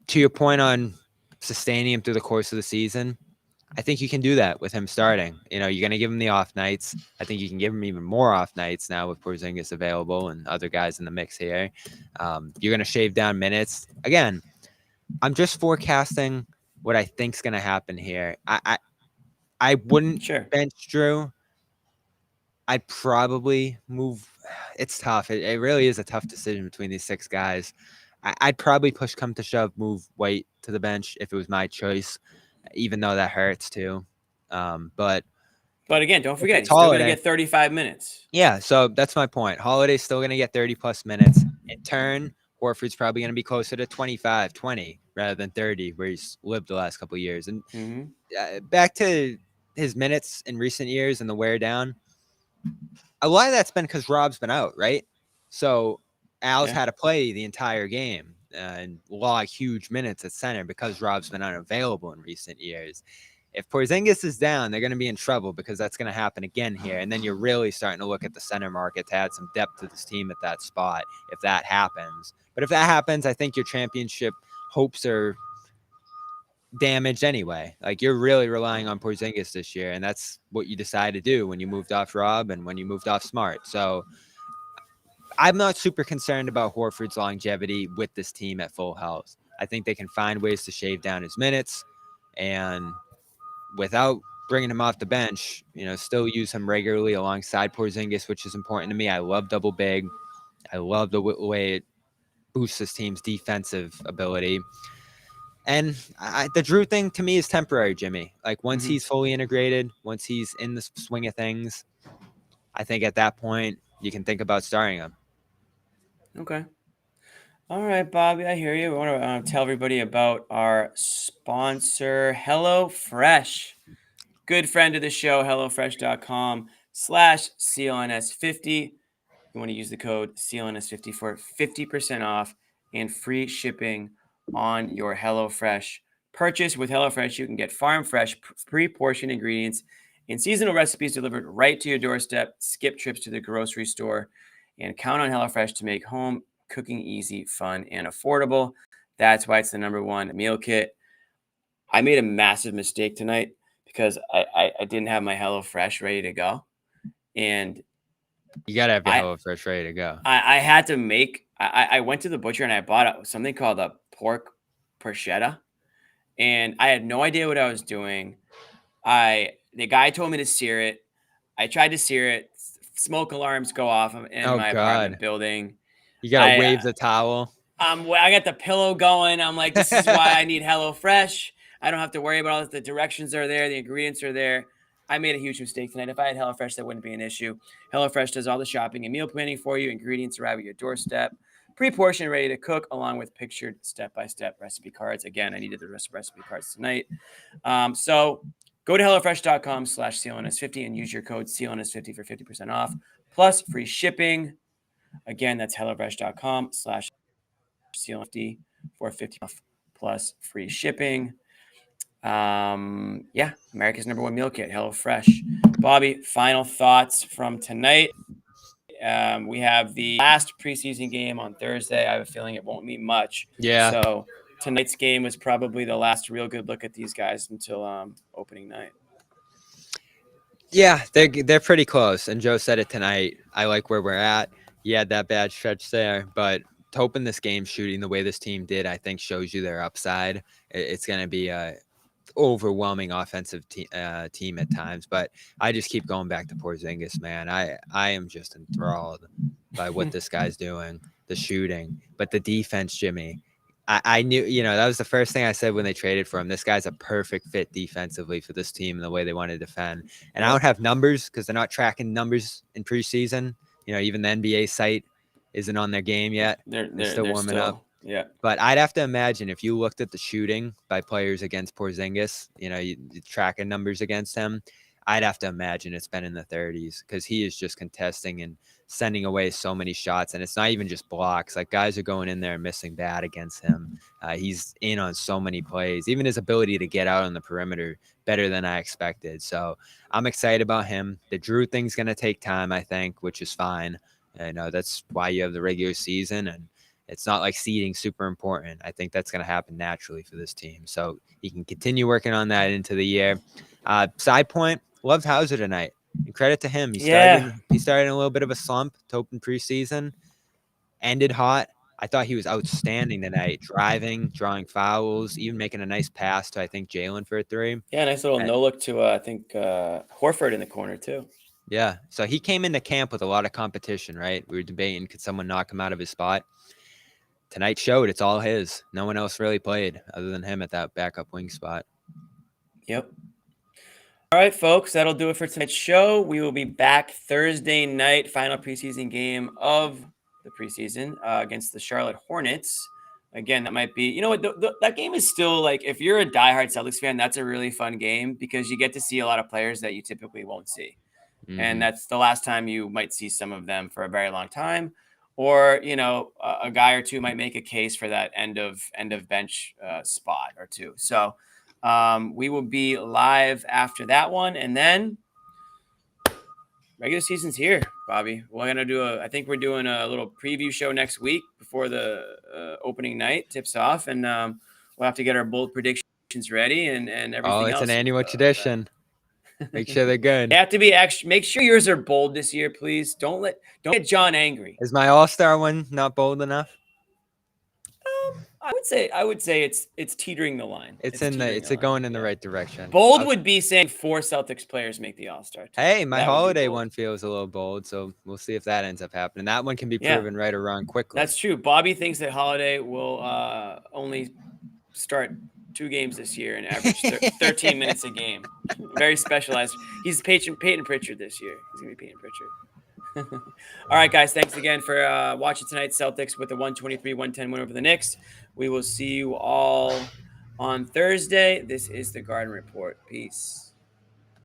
to your point on sustaining him through the course of the season, I think you can do that with him starting. You're going to give him the off nights. I think you can give him even more off nights now with Porzingis available and other guys in the mix here. You're going to shave down minutes. Again, I'm just forecasting what I think's going to happen here. I wouldn't bench Jrue. I'd probably move. It's tough. It really is a tough decision between these six guys. I'd probably push come to shove, move White to the bench if it was my choice, even though that hurts too. But again, don't forget, he's still going to get 35 minutes. Yeah, so that's my point. Holiday's still going to get 30-plus minutes. In turn, Horford's probably going to be closer to 25, 20 rather than 30, where he's lived the last couple of years. And back to his minutes in recent years and the wear down, a lot of that's been because Rob's been out, right? So Al's had to play the entire game and log huge minutes at center because Rob's been unavailable in recent years. If Porzingis is down, they're going to be in trouble because that's going to happen again here. And then you're really starting to look at the center market to add some depth to this team at that spot if that happens. But if that happens, I think your championship hopes are damaged anyway. Like, you're really relying on Porzingis this year, and that's what you decided to do when you moved off Rob and when you moved off Smart. So I'm not super concerned about Horford's longevity with this team at full health. I think they can find ways to shave down his minutes and without bringing him off the bench, still use him regularly alongside Porzingis, which is important to me. I love double big. I love the way it boosts this team's defensive ability. And the Jrue thing to me is temporary, Jimmy. Like, once he's fully integrated, once he's in the swing of things, I think at that point you can think about starting him. Okay. All right, Bobby, I hear you. We want to tell everybody about our sponsor, HelloFresh. Good friend of the show, HelloFresh.com/CLNS50. You want to use the code CLNS50 for 50% off and free shipping on your HelloFresh purchase. With HelloFresh, you can get farm fresh, pre-portioned ingredients and seasonal recipes delivered right to your doorstep. Skip trips to the grocery store and count on HelloFresh to make home cooking easy, fun, and affordable. That's why it's the #1 meal kit. I made a massive mistake tonight because I didn't have my HelloFresh ready to go. And you got to have your HelloFresh ready to go. I had to make – I went to the butcher and I bought something called a pork porchetta. And I had no idea what I was doing. The guy told me to sear it. I tried to sear it. Smoke alarms go off in my apartment building. You got to wave the towel. I got the pillow going. I'm like, this is why I need HelloFresh. I don't have to worry about all this. The directions are there. The ingredients are there. I made a huge mistake tonight. If I had HelloFresh, that wouldn't be an issue. HelloFresh does all the shopping and meal planning for you. Ingredients arrive at your doorstep, pre-portioned, ready to cook, along with pictured step-by-step recipe cards. Again, I needed the recipe cards tonight. So go to HelloFresh.com/CLNS50 and use your code CLNS50 for 50% off, plus free shipping. Again, that's HelloFresh.com/CLNS50 for 50% off, plus free shipping. Yeah, America's #1 meal kit, HelloFresh. Bobby, final thoughts from tonight. We have the last preseason game on Thursday. I have a feeling it won't mean much. Yeah. So tonight's game was probably the last real good look at these guys until opening night. Yeah, they're pretty close. And Joe said it tonight. I like where we're at. He had that bad stretch there, but to open this game shooting the way this team did, I think shows you their upside. It's going to be a overwhelming offensive team at times, but I just keep going back to Porzingis, man. I am just enthralled by what this guy's doing, the shooting, but the defense, Jimmy. I knew, that was the first thing I said when they traded for him. This guy's a perfect fit defensively for this team and the way they want to defend. And I don't have numbers because they're not tracking numbers in preseason. Even the NBA site isn't on their game yet. They're still warming up. Yeah. But I'd have to imagine if you looked at the shooting by players against Porzingis, you tracking numbers against him, I'd have to imagine it's been in the 30s because he is just contesting and sending away so many shots. And it's not even just blocks. Like, guys are going in there and missing bad against him. He's in on so many plays. Even his ability to get out on the perimeter, better than I expected. So I'm excited about him. The Jrue thing's going to take time, I think, which is fine. That's why you have the regular season. And it's not like seeding super important. I think that's going to happen naturally for this team. So he can continue working on that into the year. Side point, loved Hauser tonight. And credit to him. He started in a little bit of a slump to open preseason. Ended hot. I thought he was outstanding tonight. Driving, drawing fouls, even making a nice pass to, I think, Jaylen for a 3. Yeah, nice little no-look to, I think, Horford in the corner, too. Yeah, so he came into camp with a lot of competition, right? We were debating, could someone knock him out of his spot? Tonight showed it's all his. No one else really played other than him at that backup wing spot. Yep. All right, folks, that'll do it for tonight's show. We will be back Thursday night, final preseason game of the preseason against the Charlotte Hornets. Again, that might be, that game is still like, if you're a diehard Celtics fan, that's a really fun game because you get to see a lot of players that you typically won't see. Mm-hmm. And that's the last time you might see some of them for a very long time. Or, a guy or two might make a case for that end of bench spot or two. So we will be live after that one. And then regular season's here, Bobby. We're going to I think we're doing a little preview show next week before the opening night tips off. And we'll have to get our bold predictions ready and everything else. Oh, it's an annual tradition. Make sure they're good. They have to be extra. Make sure yours are bold this year, please. Don't get John angry. Is my All-Star one not bold enough? I would say it's teetering the line. It's going in the right direction. Bold would be saying 4 Celtics players make the All-Star team. Hey, my Holiday one feels a little bold, so we'll see if that ends up happening. That one can be proven right or wrong quickly. That's true. Bobby thinks that Holiday will only start 2 games this year and average 13 minutes a game. Very specialized. He's Peyton Pritchard this year. He's going to be Peyton Pritchard. All right, guys. Thanks again for watching tonight's Celtics with a 123-110 win over the Knicks. We will see you all on Thursday. This is the Garden Report. Peace.